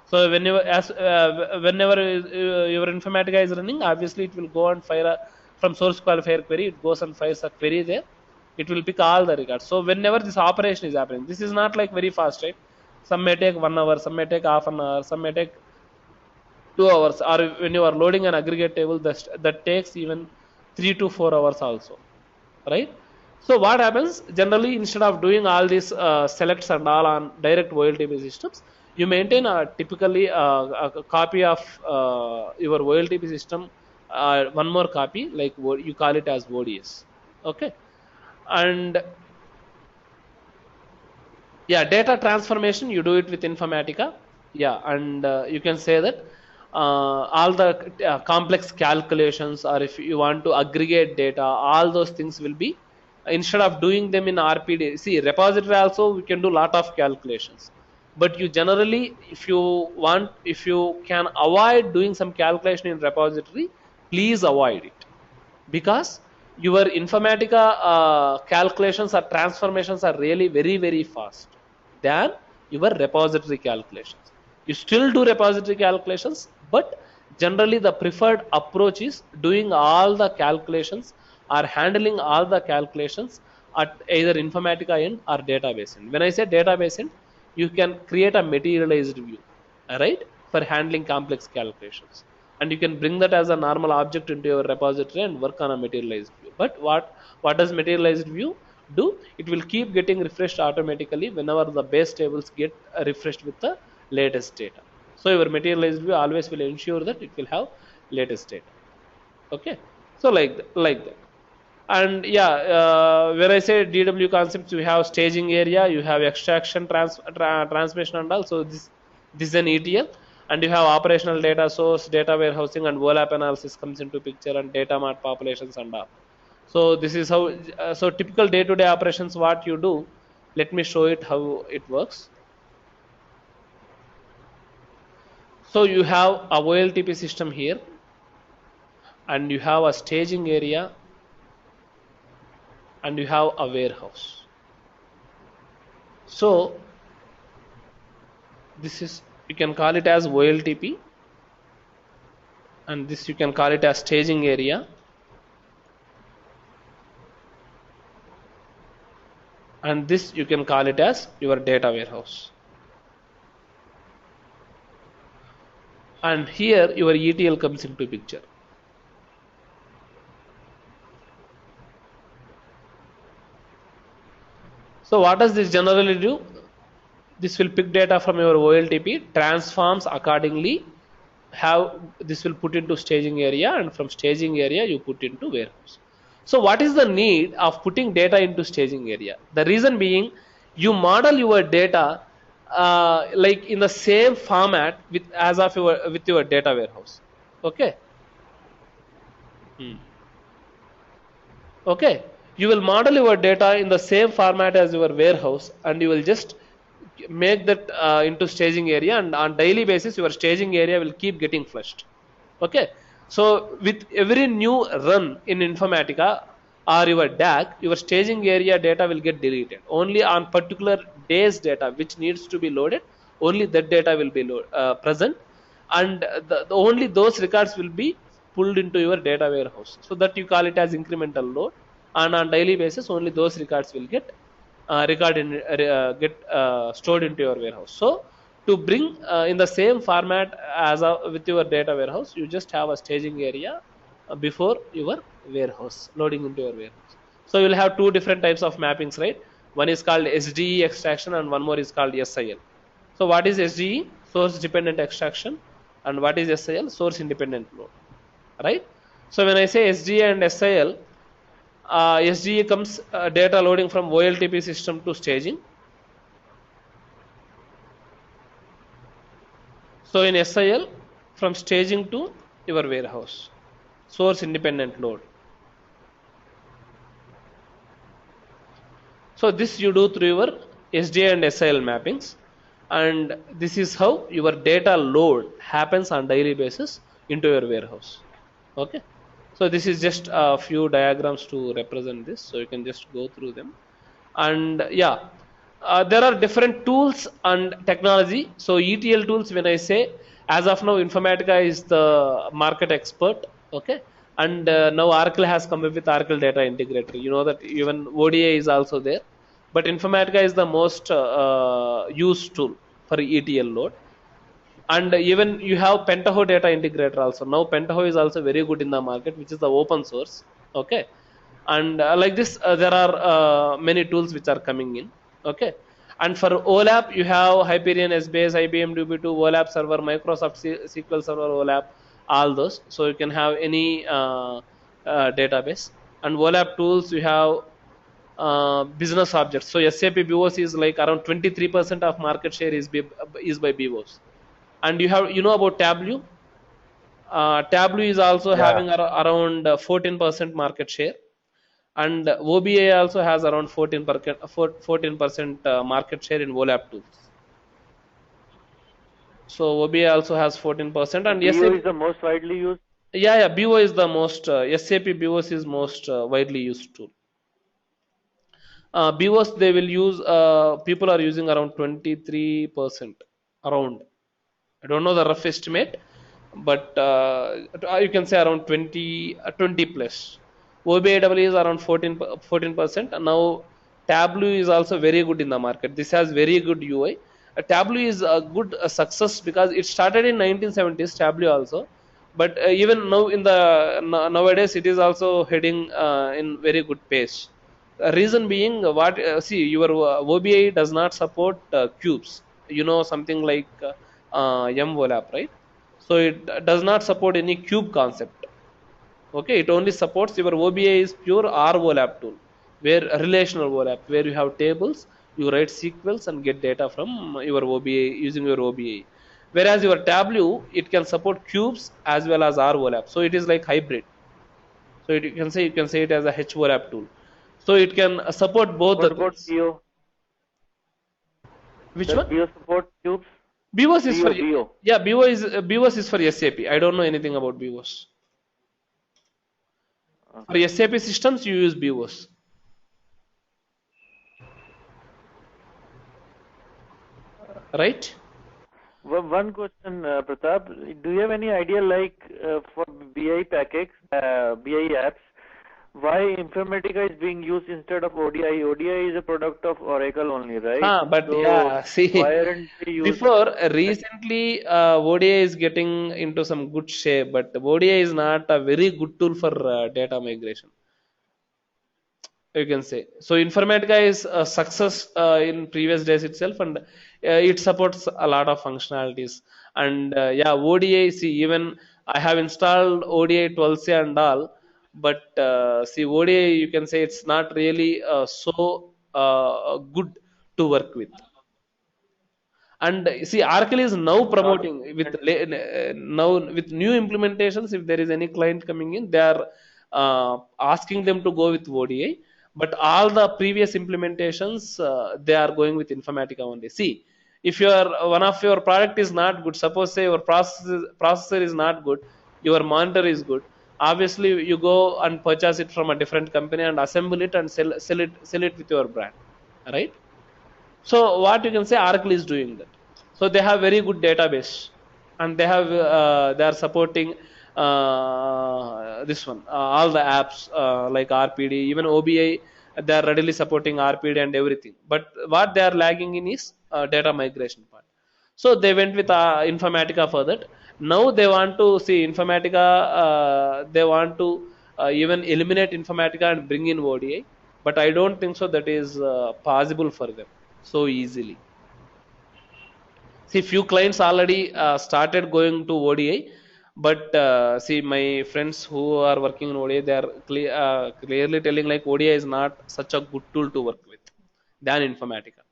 So whenever your Informatica is running, obviously it will go and fire from source qualifier query. It goes and fires a query there. It will pick all the records. So whenever this operation is happening, this is not like very fast, right? Some may take 1 hour, some may take half an hour, some may take 2 hours, or when you are loading an aggregate table, that takes even 3 to 4 hours also, right? So what happens generally, instead of doing all these selects and all on direct OLTP systems, you maintain typically a copy of your OLTP system, one more copy, like you call it as ODS. Okay. And yeah, data transformation, you do it with Informatica. Yeah, and you can say that all the complex calculations, or if you want to aggregate data, all those things will be, instead of doing them in RPD. See, repository also we can do lot of calculations, but you generally, if you can avoid doing some calculation in repository, please avoid it, because your Informatica calculations or transformations are really very fast than your repository calculations. You still do repository calculations, but generally the preferred approach is doing all the calculations or handling all the calculations at either Informatica end or database end. When I say database end, you can create a materialized view, right, for handling complex calculations, and you can bring that as a normal object into your repository and work on a materialized view. But what does materialized view do? It will keep getting refreshed automatically whenever the base tables get refreshed with the latest data. So your materialized view always will ensure that it will have latest data. Okay, so like that. And yeah, when I say DW concepts, you have staging area, you have extraction, transmission, and also this is an ETL, and you have operational data source, data warehousing, and overlap analysis comes into picture, and data mart populations and all. So this is how, so typical day-to-day operations what you do. Let me show it how it works. So you have a OLTP system here, and you have a staging area, and you have a warehouse. So this is, you can call it as OLTP, and this you can call it as staging area, and this you can call it as your data warehouse. And here your ETL comes into picture. So what does this generally do? This will pick data from your OLTP, transforms accordingly, this will put into staging area, and from staging area you put into warehouse. So what is the need of putting data into staging area? The reason being, you model your data like in the same format with your data warehouse. Okay. Okay, you will model your data in the same format as your warehouse, and you will just make that into staging area, and on daily basis your staging area will keep getting flushed. Okay, so with every new run in Informatica or your DAC, your staging area data will get deleted. Only on particular days data which needs to be loaded, only that data will be present, and the only those records will be pulled into your data warehouse, so that you call it as incremental load, and on daily basis only those records will get stored into your warehouse. So to bring in the same format as with your data warehouse, you just have a staging area before your warehouse, loading into your warehouse. So you'll have two different types of mappings, right? One is called SDE extraction and one more is called SIL. So what is SDE? Source dependent extraction. And what is SIL? Source independent load, right? So when I say SDE and SIL, SDE comes data loading from OLTP system to staging. So in SIL, from staging to your warehouse, source independent load. So this you do through your SDA and SIL mappings, and this is how your data load happens on daily basis into your warehouse. Okay, so this is just a few diagrams to represent this, so you can just go through them. And yeah, there are different tools and technology. So ETL tools, when I say, as of now Informatica is the market expert. Okay, and now Oracle has come up with Oracle Data Integrator. You know that even ODA is also there, but Informatica is the most used tool for ETL load. And even you have Pentaho Data Integrator also. Now Pentaho is also very good in the market, which is the open source. Okay, and like this there are many tools which are coming in. Okay, and for OLAP you have Hyperion, SBase, IBM DB2, OLAP server, Microsoft SQL Server, OLAP, all those. So you can have any database. And OLAP tools you have business objects. So SAP BOS is like around 23% of market share is by BOS. And you have, you know about Tableau. Tableau is also having around 14% market share, and OBIEE also has around 14% market share in OLAP tools. So OBIEE also has 14%, and BO is the most widely used. Yeah, BO is the most SAP BOS is most widely used tool. BOS they will use, people are using around 23%, around. I don't know the rough estimate, but you can say around 20 plus. OBIEE is around 14%. And now Tableau is also very good in the market. This has very good UI. Tableau is a good success because it started in 1970s. Tableau also, but even now in the nowadays it is also heading in very good pace. Reason being, what see, your OBIEE does not support cubes. You know, something like MOLAP, right? So it does not support any cube concept. Okay, it only supports your OBIEE is pure ROLAP tool, where relational OLAP, where you have tables, you write SQLs and get data from your OBIEE using your OBIEE. Whereas your Tableau, it can support cubes as well as ROLAP. So it is like hybrid. So you can say it as a HOLAP tool. So it can support both What the about things. BO? Which Does one? BO support cubes? BOS is for BO. yeah, BOS is for SAP. I don't know anything about BOS. For SAP systems, you use BOS. Right? One question, Pratap. Do you have any idea, like for BI package, BI apps, why Informatica is being used instead of ODI? ODI is a product of Oracle only, right? But So yeah, see, why aren't they used? before recently ODI is getting into some good shape, but ODI is not a very good tool for data migration. You can say so. Informatica is a success in previous days itself, and it supports a lot of functionalities. And yeah, ODI. See, even I have installed ODI 12C and all. but see ODI, you can say it's not really so good to work with. And see, Oracle is now promoting with now with new implementations. If there is any client coming in, they are asking them to go with ODI. But all the previous implementations, they are going with Informatica only. See, if your one of your product is not good, suppose say your processor is not good, your monitor is good. Obviously, you go and purchase it from a different company and assemble it and sell it with your brand, right? So what you can say, Oracle is doing that. So they have very good database, and they are supporting this one, all the apps like RPD, even OBI. They are readily supporting RPD and everything. But what they are lagging in is data migration part. So they went with Informatica for that. Now they want to see Informatica. They want to even eliminate Informatica and bring in ODI. But I don't think so that is possible for them so easily. See, few clients already started going to ODI, but see, my friends who are working in ODI, they are clearly telling like ODI is not such a good tool to work with than Informatica.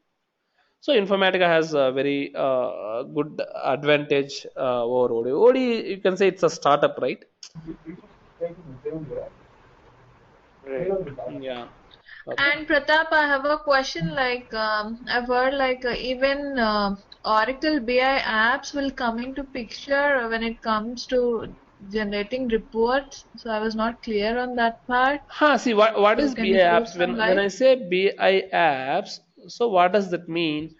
So Informatica has a very good advantage over ODI. ODI, you can say it's a startup, right? Right. Yeah. Okay. And Pratap, I have a question. Like I've heard, like even Oracle BI apps will come into picture when it comes to generating reports. So I was not clear on that part. See, what So is can you BI throw apps? some When I light? say BI apps, so what does that mean?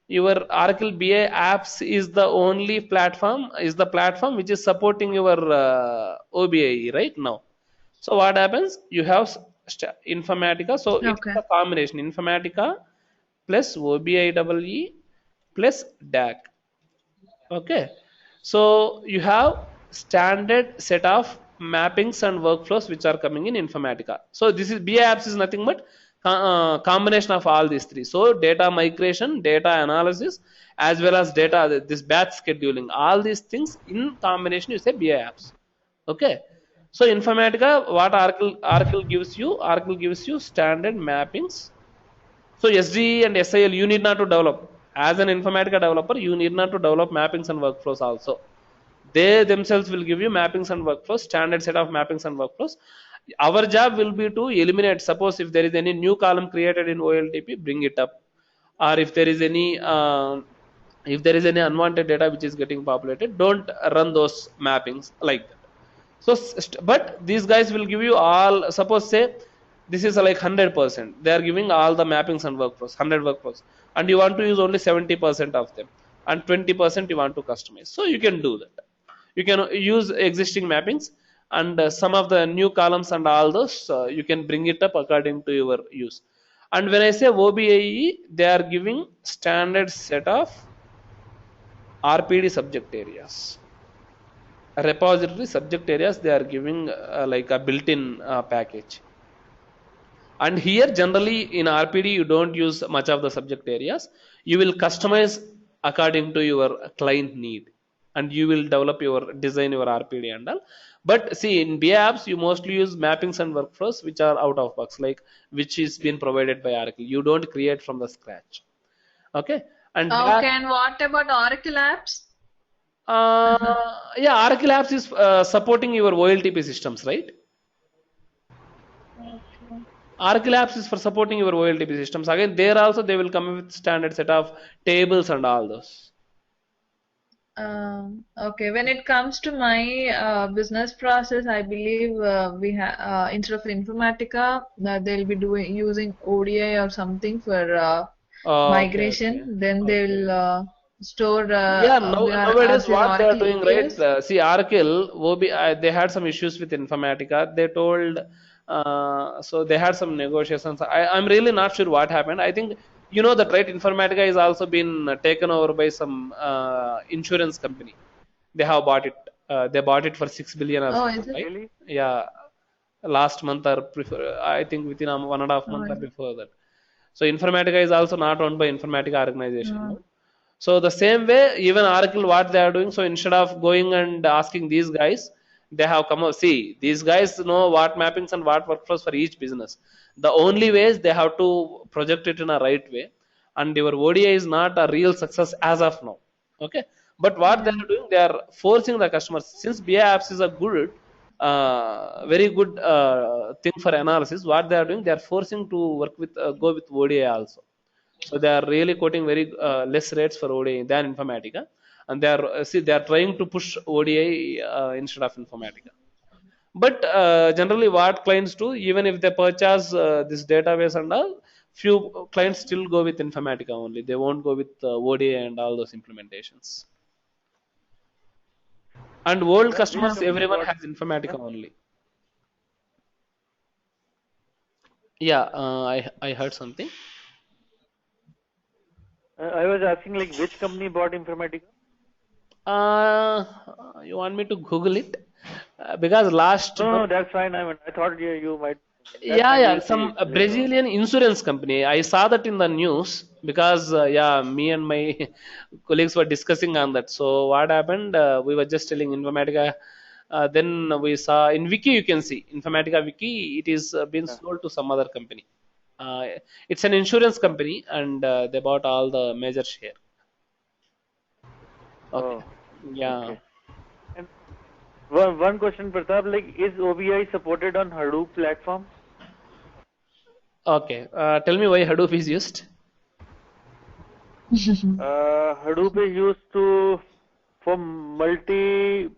Your Oracle BI apps is the only platform, is the platform which is supporting your OBIE right now. So what happens? You have Informatica. So it is Okay. a combination Informatica plus OBIEE plus DAC. Okay. So you have standard set of mappings and workflows which are coming in Informatica. So this is BI apps is nothing but combination of all these three. So data migration, data analysis, as well as data this batch scheduling. All these things in combination you say BI apps. Okay. So Informatica, what Oracle gives you standard mappings. So SDE and SIL, you need not to develop. As an Informatica developer, you need not to develop mappings and workflows also. They themselves will give you mappings and workflows, standard set of mappings and workflows. Our job will be to eliminate. Suppose if there is any new column created in OLTP, bring it up. Or if there is any unwanted data which is getting populated, don't run those mappings like that. So, but these guys will give you all. Suppose say this is like 100%. They are giving all the mappings and workflows, 100 workflows, and you want to use only 70% of them, and 20% you want to customize. So you can do that. You can use existing mappings, and some of the new columns and all those you can bring it up according to your use. And when I say OBIE, they are giving standard set of RPD subject areas, repository subject areas. They are giving like a built-in package. And here generally in RPD you don't use much of the subject areas. You will customize according to your client need, and you will develop your design your RPD and all. But see, in BI apps you mostly use mappings and workflows which are out of box, like which is been provided by Oracle. You don't create from the scratch. Okay. And Okay. And what about Oracle apps? yeah, Oracle apps is supporting your OLTP systems, right? Okay. Oracle apps is for supporting your OLTP systems. Again, there also they will come with standard set of tables and all those. Okay, when it comes to my business process, I believe we have instead of Informatica, they'll be doing using ODI or something for Okay, migration. okay, Then okay. they'll store Yeah, as nowadays your what they are Oracle doing, right? EBS. See, Oracle, they had some issues with Informatica. They told, so they had some negotiations. I'm really not sure what happened. I think you know that, right? Informatica is also been taken over by some insurance company. They have bought it. They bought it for 6 billion or Oh, something, is it? right? Really? Yeah, last month or prefer, I think within a 1.5 month Oh, or is it? before that. So Informatica is also not owned by Informatica organization No. now. So the same way, even Oracle, what they are doing, so instead of going and asking these guys, They have come out. See, these guys know what mappings and what workflows for each business. The only way is they have to project it in a right way, and your ODI is not a real success as of now. Okay, but what they Yeah. are doing, they are forcing the customers. Since BI apps is a good, very good thing for analysis. What they are doing, they are forcing to work with go with ODI also. So they are really quoting very less rates for ODI than Informatica, and they are see they are trying to push ODI instead of Informatica. But generally, what clients do, even if they purchase this database and all, few clients still go with Informatica only. They won't go with ODI and all those implementations. And old Which customers, company everyone bought? has Informatica only. Yeah, I heard something. I was asking like which company bought Informatica? Uh, you want me to Google it? Because last No, month, that's fine. I mean, I thought you might. That's yeah, fine. yeah, We'll some see later on. Brazilian insurance company. I saw that in the news because, yeah, me and my colleagues were discussing on that. So what happened? We were just telling Informatica. Then we saw in Wiki, you can see Informatica Wiki. It is been Yeah. sold to some other company. Uh, it's an insurance company, and they bought all the major share. Okay. Oh, Yeah. okay. And one question, Pratap, like is OBI supported on Hadoop platform? Okay. Tell me why Hadoop is used. Hadoop is used to for multi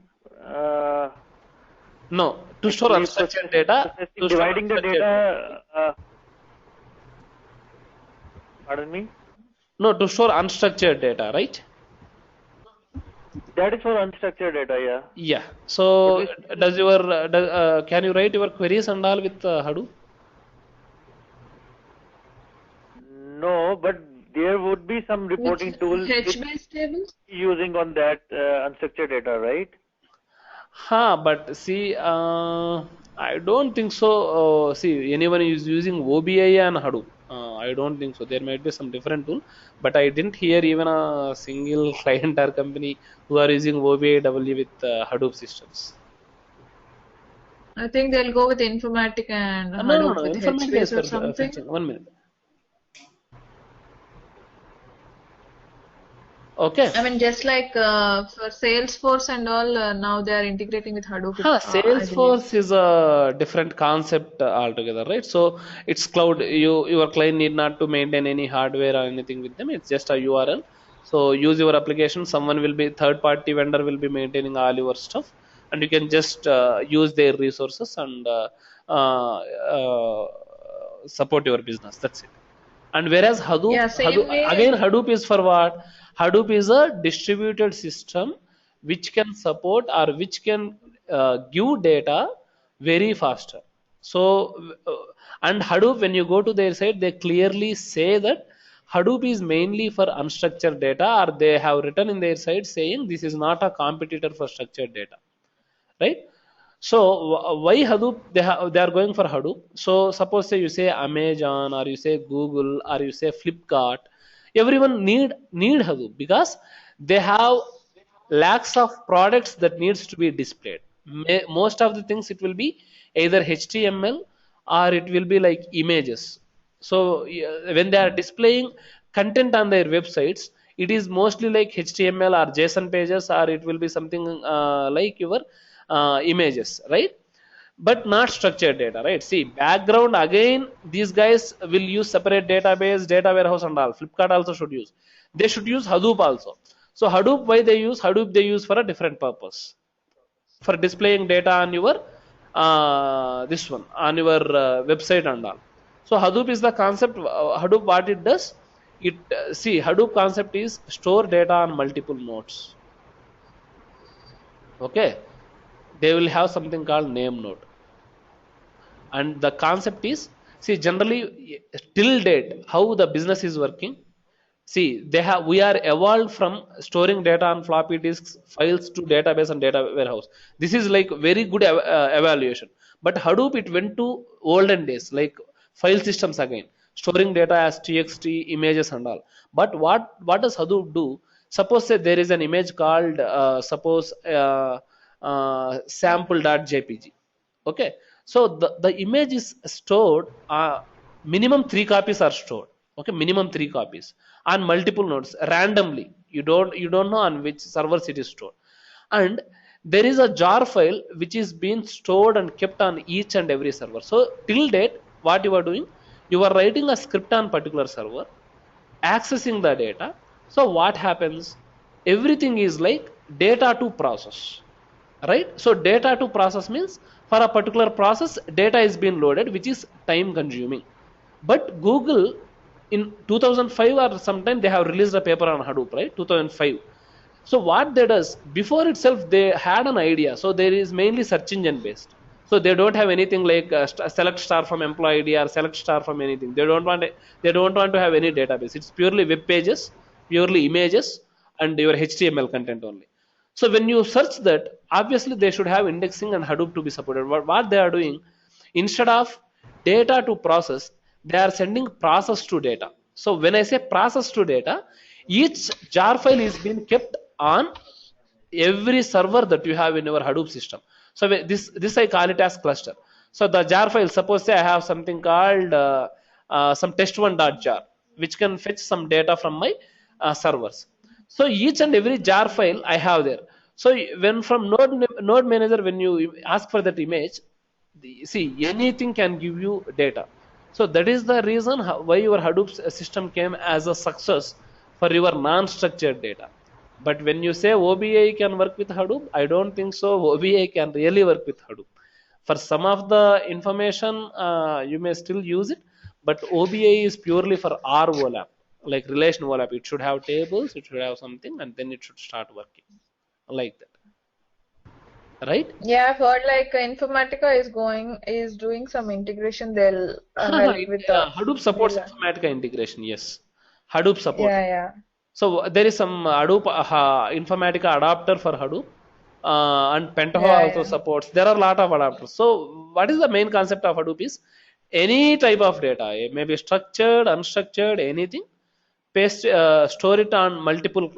No, to store actually unstructured data. processing To store dividing the unstructured data. data. Pardon me. No, to store unstructured data, right? That is for unstructured data, yeah. Yeah. But So we does your can you write your queries and all with Hadoop? no, but there would be some Which reporting tools which H-based tables? using on that unstructured data, right? But see, I don't think so. See, anyone is using OBIEE and Hadoop. I don't think so. There might be some different tool, but I didn't hear even a single client or company who are using OBIEE with Hadoop systems. I think they'll go with Informatica and No, no, Hadoop no. with Informatica is HBase for or something. fetching. 1 minute. Okay. I mean, just like for Salesforce and all, now they are integrating with Hadoop, I believe. Salesforce is a different concept altogether, right? So it's cloud. Your client need not to maintain any hardware or anything with them. It's just a URL. So use your application. Someone will be third party vendor will be maintaining all your stuff, and you can just use their resources and uh, uh, support your business. That's it. And whereas Hadoop, Yeah, Hadoop same way. again, Hadoop is for what? Hadoop is a distributed system which can support or which can give data very faster. So, and Hadoop, when you go to their site, they clearly say that Hadoop is mainly for unstructured data, or they have written in their site saying this is not a competitor for structured data, right? So why Hadoop? They are going for Hadoop. So suppose say you say Amazon or you say Google or you say Flipkart, everyone need Hadoop because they have lakhs of products that needs to be displayed. Most of the things it will be either HTML or it will be like images. So when they are displaying content on their websites, it is mostly like HTML or JSON pages, or it will be something like your images, right? But not structured data, right? See, background again, these guys will use separate database, data warehouse, and all. Flipkart also should use. They should use Hadoop also. So Hadoop, why they use Hadoop? They use for a different purpose, for displaying data on your this one on your website and all. So Hadoop is the concept. Hadoop, what it does, it see Hadoop concept is store data on multiple nodes. Okay, they will have something called name node, and the concept is, see, generally till date how the business is working. See, we are evolved from storing data on floppy disks, files to database and data warehouse. This is like very good evaluation. But Hadoop, it went to olden days, like file systems again, storing data as TXT, images and all. But what does Hadoop do? Suppose say there is an image called suppose sample.jpg. Okay, so the image is stored, minimum 3 copies are stored. Okay, minimum 3 copies on multiple nodes randomly. You don't know on which servers it is stored, and there is a jar file which is being stored and kept on each and every server. So till date, what you are doing, you are writing a script on particular server, accessing the data. So what happens? Everything is like data to process, right? So data to process means for a particular process, data is being loaded, which is time consuming. But Google in 2005 or sometime they have released a paper on Hadoop, right? 2005. So what they does, before itself they had an idea. So there is mainly search engine based. So they don't have anything like select star from employee ID or select star from anything. They don't want to have any database. It's purely web pages, purely images, and your HTML content only. So when you search that, obviously they should have indexing and Hadoop to be supported. What they are doing, instead of data to process, they are sending process to data. So when I say process to data, each jar file is being kept on every server that you have in your Hadoop system. So this I call it as cluster. So the jar file, suppose say I have something called some test1.jar, which can fetch some data from my servers. So each and every jar file I have there. So when from node manager, when you ask for that image, see, anything can give you data. So that is the reason why your Hadoop system came as a success for your non-structured data. But when you say OBIEE can work with Hadoop, I don't think so. OBIEE can really work with Hadoop. For some of the information, you may still use it, but OBIEE is purely for R OLAP, like relation OLAP. It should have tables, it should have something, and then it should start working like that, right? Yeah, I've heard like Informatica is doing some integration. They'll help with the Hadoop supports VLAN. Informatica integration. Yes, Hadoop supports. Yeah, yeah. So there is some Hadoop Informatica adapter for Hadoop, and Pentaho Yeah, also yeah. supports. There are a lot of adapters. So what is the main concept of Hadoop is any type of data, it may be structured, unstructured, anything, paste, store it on multiple.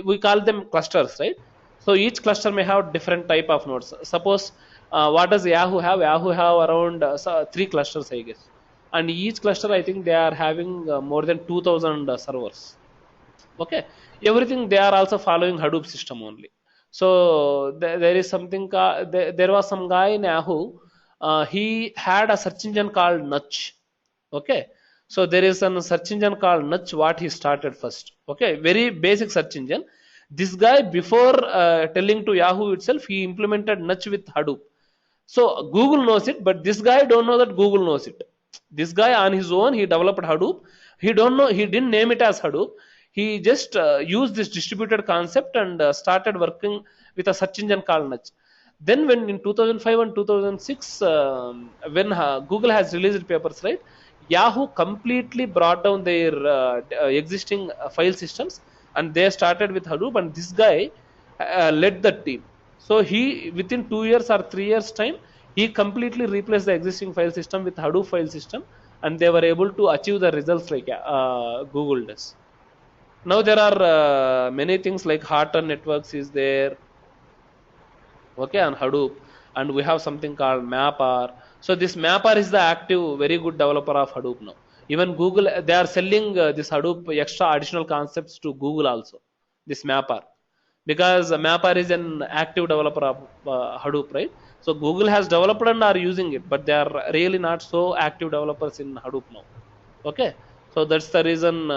We call them clusters, right? So each cluster may have different type of nodes. Suppose what does Yahoo have? Yahoo have around 3 clusters, I guess, and each cluster I think they are having more than 2,000 servers. Okay, everything they are also following Hadoop system only. So there is something there was some guy in Yahoo, he had a search engine called Nudge. Okay, so there is a search engine called Nudge, what he started first. Okay, very basic search engine. This guy, before telling to Yahoo itself, he implemented Nudge with Hadoop. So Google knows it, but this guy don't know that Google knows it. This guy on his own, he developed Hadoop. He don't know, he didn't name it as Hadoop. He just used this distributed concept and started working with a search engine called Nudge. Then when in 2005 and 2006, when Google has released papers, right, Yahoo completely brought down their existing file systems, and they started with Hadoop, and this guy led the team. So he, within 2 years or 3 years time, he completely replaced the existing file system with Hadoop file system, and they were able to achieve the results like Google does. Now there are many things like Horton Networks is there, okay, on Hadoop, and we have something called Mapr. So this Mapr is the active, very good developer of Hadoop now. Even Google, they are selling this Hadoop extra additional concepts to Google also. This Mapr, because Mapr is an active developer of Hadoop, right? So Google has developed and are using it, but they are really not so active developers in Hadoop now. Okay, so that's the reason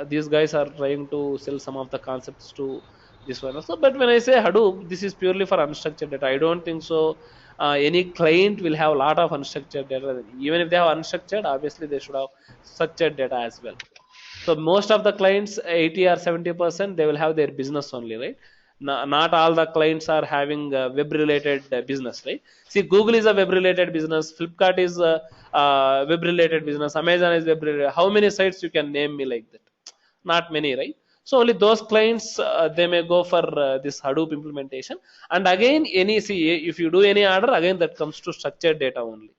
these guys are trying to sell some of the concepts to this one also. But when I say Hadoop, this is purely for unstructured data. I don't think so any client will have a lot of unstructured data. Even if they have unstructured, obviously they should have structured data as well. So most of the clients, 80 or 70%, they will have their business only, right? Not all the clients are having web related business, right? See, Google is a web related business, Flipkart is a web related business, Amazon is web related. How many sites you can name me like that? Not many, right? So only those clients, they may go for this Hadoop implementation. And again, if you do any order, again that comes to structured data only.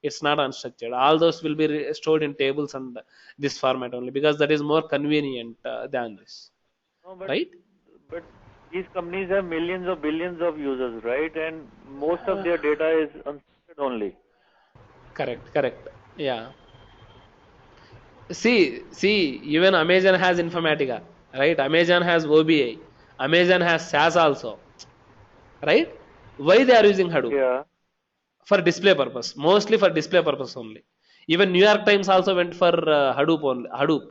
It's not unstructured. All those will be stored in tables and this format only, because that is more convenient than this, No, but right? but these companies have millions or billions of users, right? And most of their data is unstructured only. Correct. Yeah. See, even Amazon has Informatica, right? Amazon has OBIEE. Amazon has SAS also, right? Why they are using Hadoop? Yeah. For display purpose, mostly for display purpose only. Even New York Times also went for Hadoop only. Hadoop.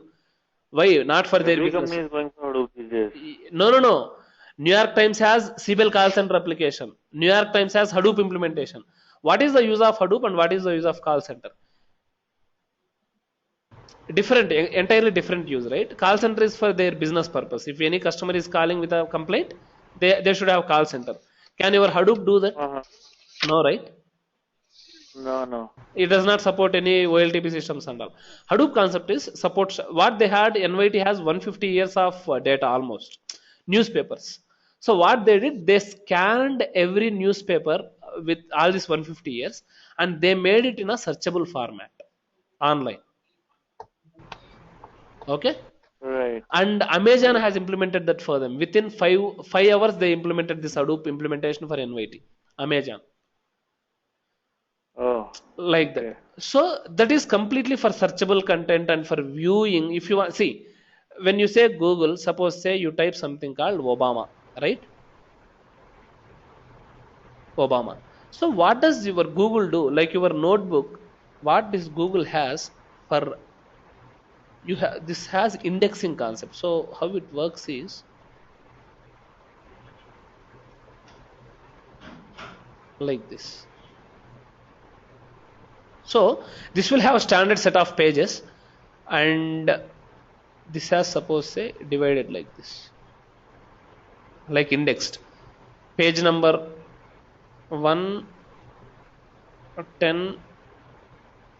Why? Not for their Every business. company is going for Hadoop these days. No. New York Times has Siebel call center application. New York Times has Hadoop implementation. What is the use of Hadoop and what is the use of call center? Different, entirely different use, right? Call center is for their business purpose. If any customer is calling with a complaint, they should have call center. Can your Hadoop do that? No, right? No. It does not support any OLTP systems and all. Hadoop concept is supports what they had. NYT has 150 years of data almost, newspapers. So what they did, they scanned every newspaper with all these 150 years and they made it in a searchable format online. Okay. Right. And Amazon has implemented that for them. Within five hours, they implemented this Hadoop implementation for NYT. Amazon. Oh. Like that. Okay. So that is completely for searchable content and for viewing. If you want, see, when you say Google, suppose say you type something called Obama, right? Obama. So what does your Google do? Like your notebook, what this Google has for you have, this has indexing concept. So how it works is like this. So this will have a standard set of pages and this has suppose say divided like this, like indexed. Page number 1, 10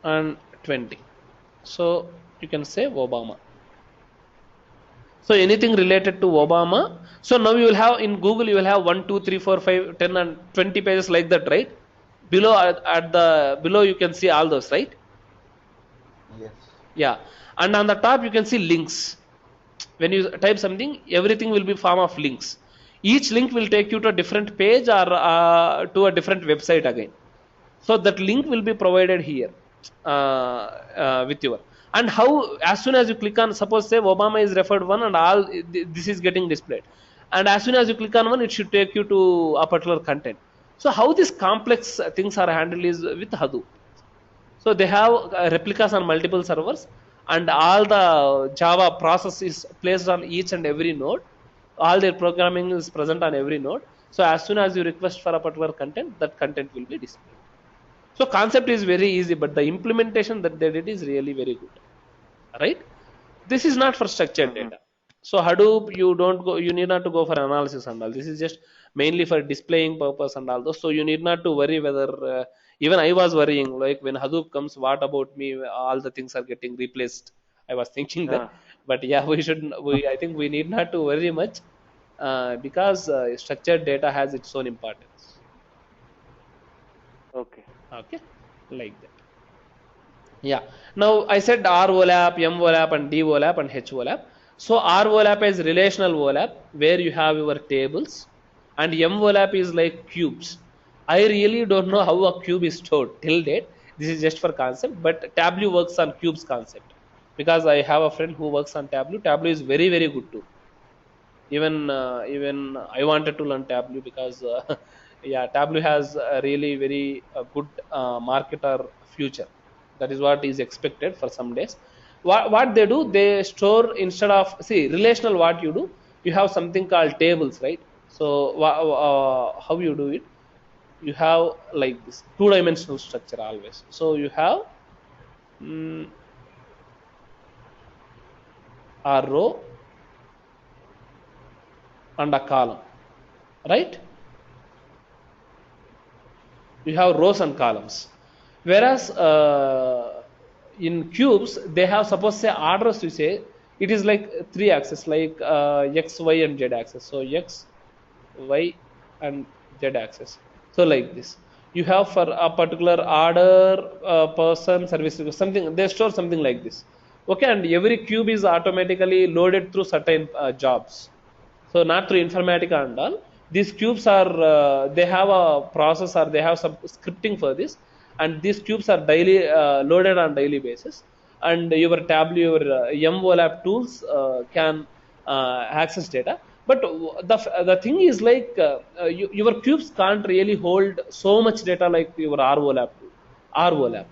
and 20. So you can say Obama. So anything related to Obama. So now you will have in Google you will have 1, 2, 3, 4, 5, 10 and 20 pages like that, right? Below at the below you can see all those, right? Yes. Yeah. And on the top you can see links. When you type something, everything will be form of links. Each link will take you to a different page or to a different website again. So that link will be provided here with your. And how, as soon as you click on, suppose say Obama is referred one and all this is getting displayed. And as soon as you click on one, it should take you to a particular content. So how these complex things are handled is with Hadoop. So they have replicas on multiple servers and all the Java process is placed on each and every node. All their programming is present on every node. So as soon as you request for a particular content, that content will be displayed. So concept is very easy, but the implementation that they did is really very good. Right? This is not for structured data. So Hadoop, you need not to go for analysis and all. This is just mainly for displaying purpose and all those. So you need not to worry whether, even I was worrying, like when Hadoop comes, what about me? All the things are getting replaced. I was thinking that, but yeah, I think we need not to worry much because structured data has its own importance. Okay. Okay, like that. Yeah. Now I said R OLAP, M OLAP, and D OLAP and H OLAP. So R OLAP is relational OLAP where you have your tables, and M OLAP is like cubes. I really don't know how a cube is stored till date. This is just for concept, but Tableau works on cubes concept because I have a friend who works on Tableau. Tableau is very good too. Even I wanted to learn Tableau because yeah, Tableau has a really very good market or future. That is what is expected for some days. What they do, they store instead of, see, relational, what you do, you have something called tables, right? So how you do it, you have like this two-dimensional structure always. So you have a row and a column, right? You have rows and columns. Whereas in cubes, they have, suppose say orders, you say, it is like 3 axes, like X, Y and Z axis. So X, Y and Z axis. So like this. You have for a particular order, person, service, something, they store something like this. Okay, and every cube is automatically loaded through certain jobs. So not through Informatica and all. These cubes are they have a process or they have some scripting for this, and these cubes are daily loaded on daily basis. And your Tableau, your MOLAP tools can access data. But the thing is like your cubes can't really hold so much data like your ROLAP tool. ROLAP,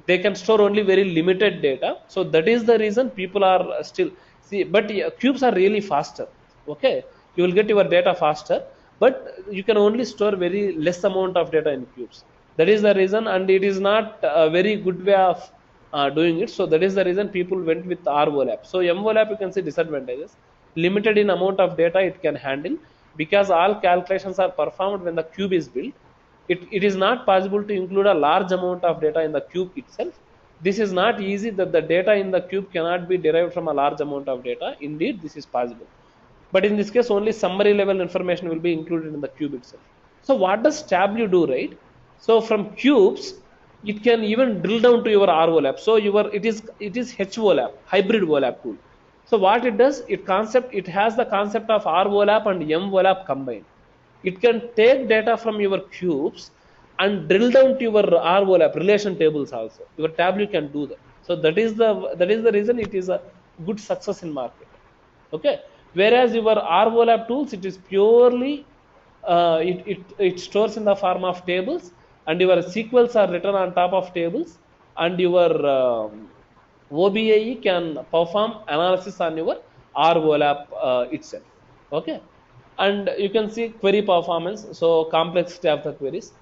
they can store only very limited data. So that is the reason people are still see, but cubes are really faster. Okay, you will get your data faster, but you can only store very less amount of data in cubes. That is the reason, and it is not a very good way of doing it. So that is the reason people went with ROLAP. So MOLAP, you can see disadvantages: limited in amount of data it can handle, because all calculations are performed when the cube is built. It is not possible to include a large amount of data in the cube itself. This is not easy, that the data in the cube cannot be derived from a large amount of data. Indeed, this is possible. But in this case, only summary level information will be included in the cube itself. So what does Tableau do, right? So from cubes, it can even drill down to your ROLAP. So it is HOLAP, hybrid OLAP tool. So what it does, it has the concept of ROLAP and MOLAP combined. It can take data from your cubes and drill down to your ROLAP relation tables also. Your Tableau can do that. So that is the reason it is a good success in market. Okay. Whereas your ROLAP tools, it is purely it stores in the form of tables, and your SQLs are written on top of tables, and your OBIEE can perform analysis on your ROLAP itself. Okay. And you can see query performance, so complexity of the queries,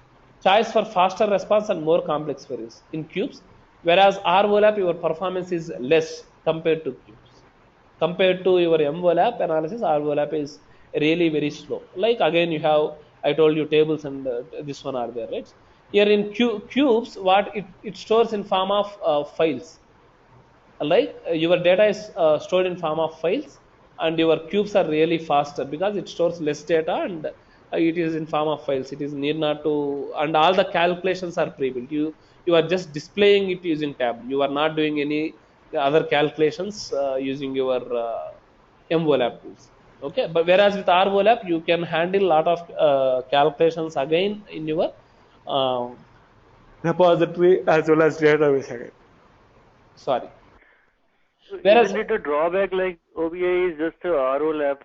choice for faster response and more complex queries in cubes, whereas ROLAP, your performance is less compared to cubes. Compared to your MOLAP analysis, ROLAP is really very slow. Like again, you have, I told you, tables and this one are there, right? Here in cubes, what it stores in form of files. Like your data is stored in form of files, and your cubes are really faster because it stores less data, and it is in form of files. It is need not to, and all the calculations are pre-built. You are just displaying it using tab. You are not doing any other calculations using your MOLAP tools. Okay, but whereas with ROLAP, you can handle lot of calculations again in your repository as well as database again. Sorry. Whereas, isn't it a drawback, like OBIEE is just a ROLAP?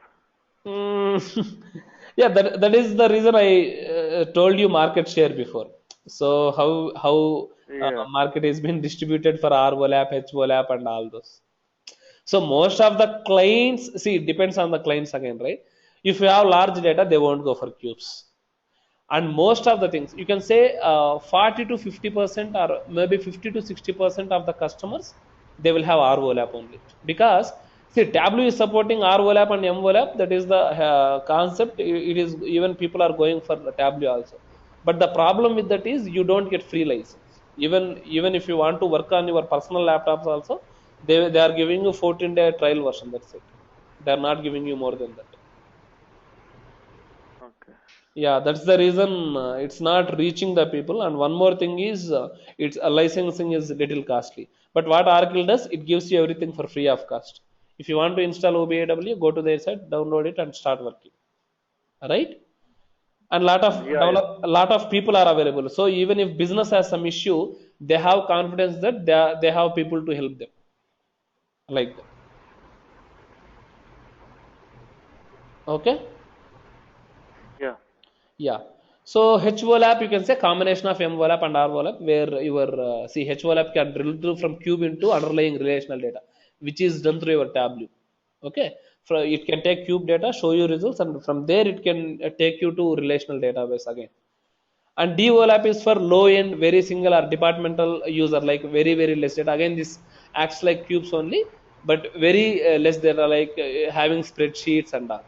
Yeah, that is the reason I told you market share before. So how market is being distributed for ROLAP, HOLAP, and all those. So most of the clients, see, it depends on the clients again, right? If you have large data, they won't go for cubes. And most of the things, you can say 40 to 50% or maybe 50 to 60% of the customers, they will have ROLAP only. Because see, Tableau is supporting ROLAP and MOLAP. That is the concept. It is, even people are going for the Tableau also. But the problem with that is you don't get free license. Even if you want to work on your personal laptops also, they are giving you 14-day trial version. That's it. They are not giving you more than that. Okay. Yeah, that's the reason it's not reaching the people. And one more thing is its licensing is little costly. But what Oracle does, it gives you everything for free of cost. If you want to install OBIEE, go to their site, download it, and start working. Right? And lot of people are available. So even if business has some issue, they have confidence that they have people to help them. Like that. Okay? Yeah. Yeah. So HOLAP, you can say combination of MOLAP and ROLAP, where your see, HOLAP can drill through from cube into underlying relational data, which is done through your Tableau. Okay. It can take cube data, show you results, and from there it can take you to relational database again. And DOLAP is for low end, very single or departmental user, like very less data. Again, this acts like cubes only, but very less data, like having spreadsheets and all.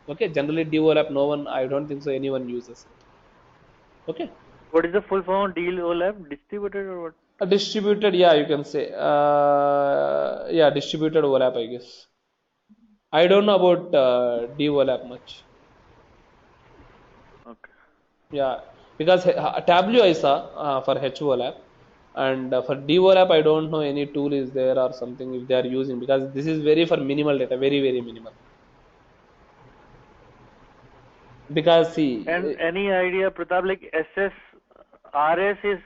Okay, generally DOLAP, no one, I don't think so anyone uses it. Okay. What is the full form of DOLAP? Distributed or what? Distributed, yeah, you can say. Yeah, distributed OLAP, I guess. I don't know about DOLAP much. Okay. Yeah, because Tableau I saw for HOLAP, and for DOLAP I don't know any tool is there or something if they are using, because this is very for minimal data, very minimal. because see, And any idea, Pratap, like RS is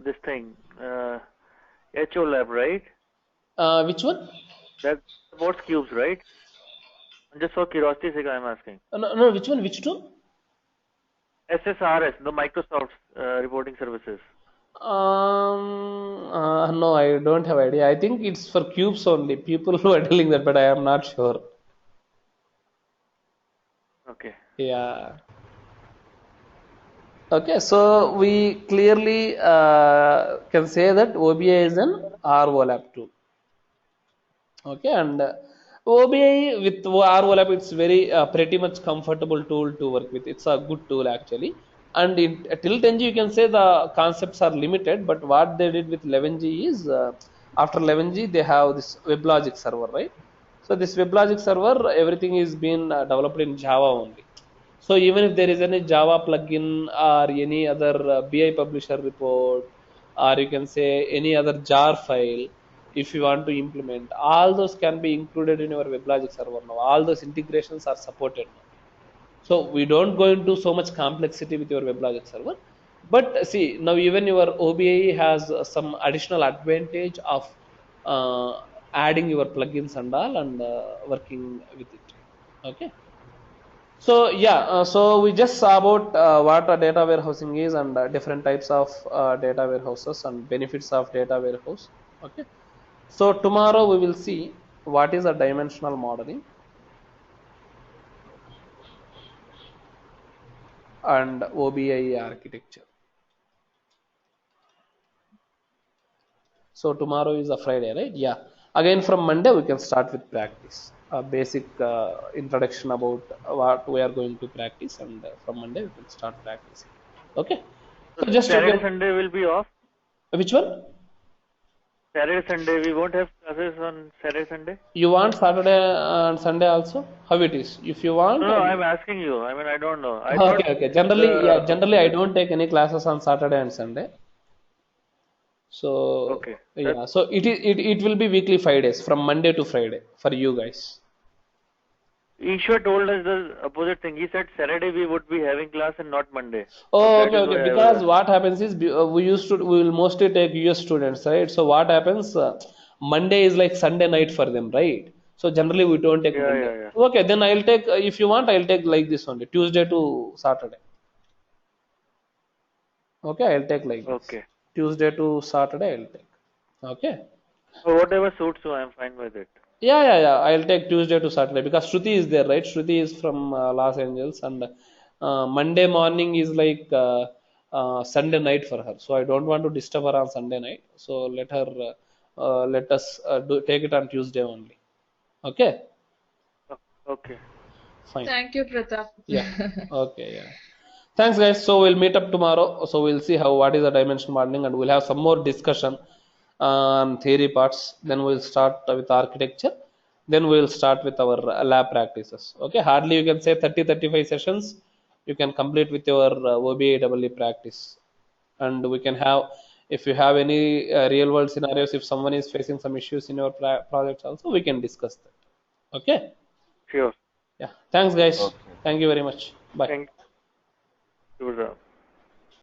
this thing, HO lab, right? which one? That supports cubes, right? Just for curiosity's sake, I'm asking. No, no, which one? Which two? SSRS, the Microsoft reporting services. No, I don't have idea. I think it's for cubes only. People who are dealing that, but I am not sure. Okay. Yeah. Okay, so we clearly can say that OBIEE is an ROLAP tool. Okay, and OBIEE with ROLAP, it's very pretty much comfortable tool to work with. It's a good tool actually. And till 10G, you can say the concepts are limited, but what they did with 11G is after 11G, they have this WebLogic server, right? So this WebLogic server, everything is being developed in Java only. So even if there is any Java plugin or any other BI publisher report, or you can say any other jar file, if you want to implement, all those can be included in your WebLogic server now. All those integrations are supported now. So we don't go into so much complexity with your WebLogic server. But see, now even your OBIEE has some additional advantage of adding your plugins and all and working with it. Okay. So yeah, so we just saw about what a data warehousing is and different types of data warehouses and benefits of data warehouse. Okay. So tomorrow we will see what is a dimensional modeling and OBIEE architecture. So tomorrow is a Friday, right? Yeah. Again from Monday we can start with practice. A basic introduction about what we are going to practice, and from Monday we can start practicing. Okay. So So just you Saturday, can, Sunday will be off. which one? Saturday, Sunday, we won't have classes on Saturday, Sunday. You want Saturday and Sunday also? How it is? If you want, No, no, I'm asking you. I mean, I don't know. I thought okay, okay. Generally, yeah, generally I don't take any classes on Saturday and Sunday. So okay. yeah, so it will be weekly 5 days from Monday to Friday for you guys. Ishwar told us the opposite thing. He said Saturday we would be having class and not Monday. So Oh, that okay, is okay. why I Because was what happens is we will mostly take US students, right? So what happens? Monday is like Sunday night for them, right? So generally we don't take asking. Yeah, Monday. yeah, yeah. Okay, then I'll take if you want, I'll take like this only Tuesday to Saturday. Okay, I'll take like this. Okay. Tuesday to Saturday, I'll take. Okay. So whatever suits you, I'm fine with it. Yeah, yeah, yeah. I'll take Tuesday to Saturday because Shruti is there, right? Shruti is from Los Angeles, and Monday morning is like Sunday night for her. So I don't want to disturb her on Sunday night. So let us take it on Tuesday only. Okay, Okay. fine. Thank you, Pratap. Yeah. Okay. Yeah. Thanks, guys. So we'll meet up tomorrow. So we'll see how what is the dimension modeling, and we'll have some more discussion on theory parts. Then we'll start with architecture. Then we'll start with our lab practices. Okay. Hardly you can say 30-35 sessions. You can complete with your OBIEE practice, and we can have. If you have any real world scenarios, if someone is facing some issues in your projects, also we can discuss that. Okay. Sure. Yeah. Thanks, guys. Okay. Thank you very much. Bye. Thank you.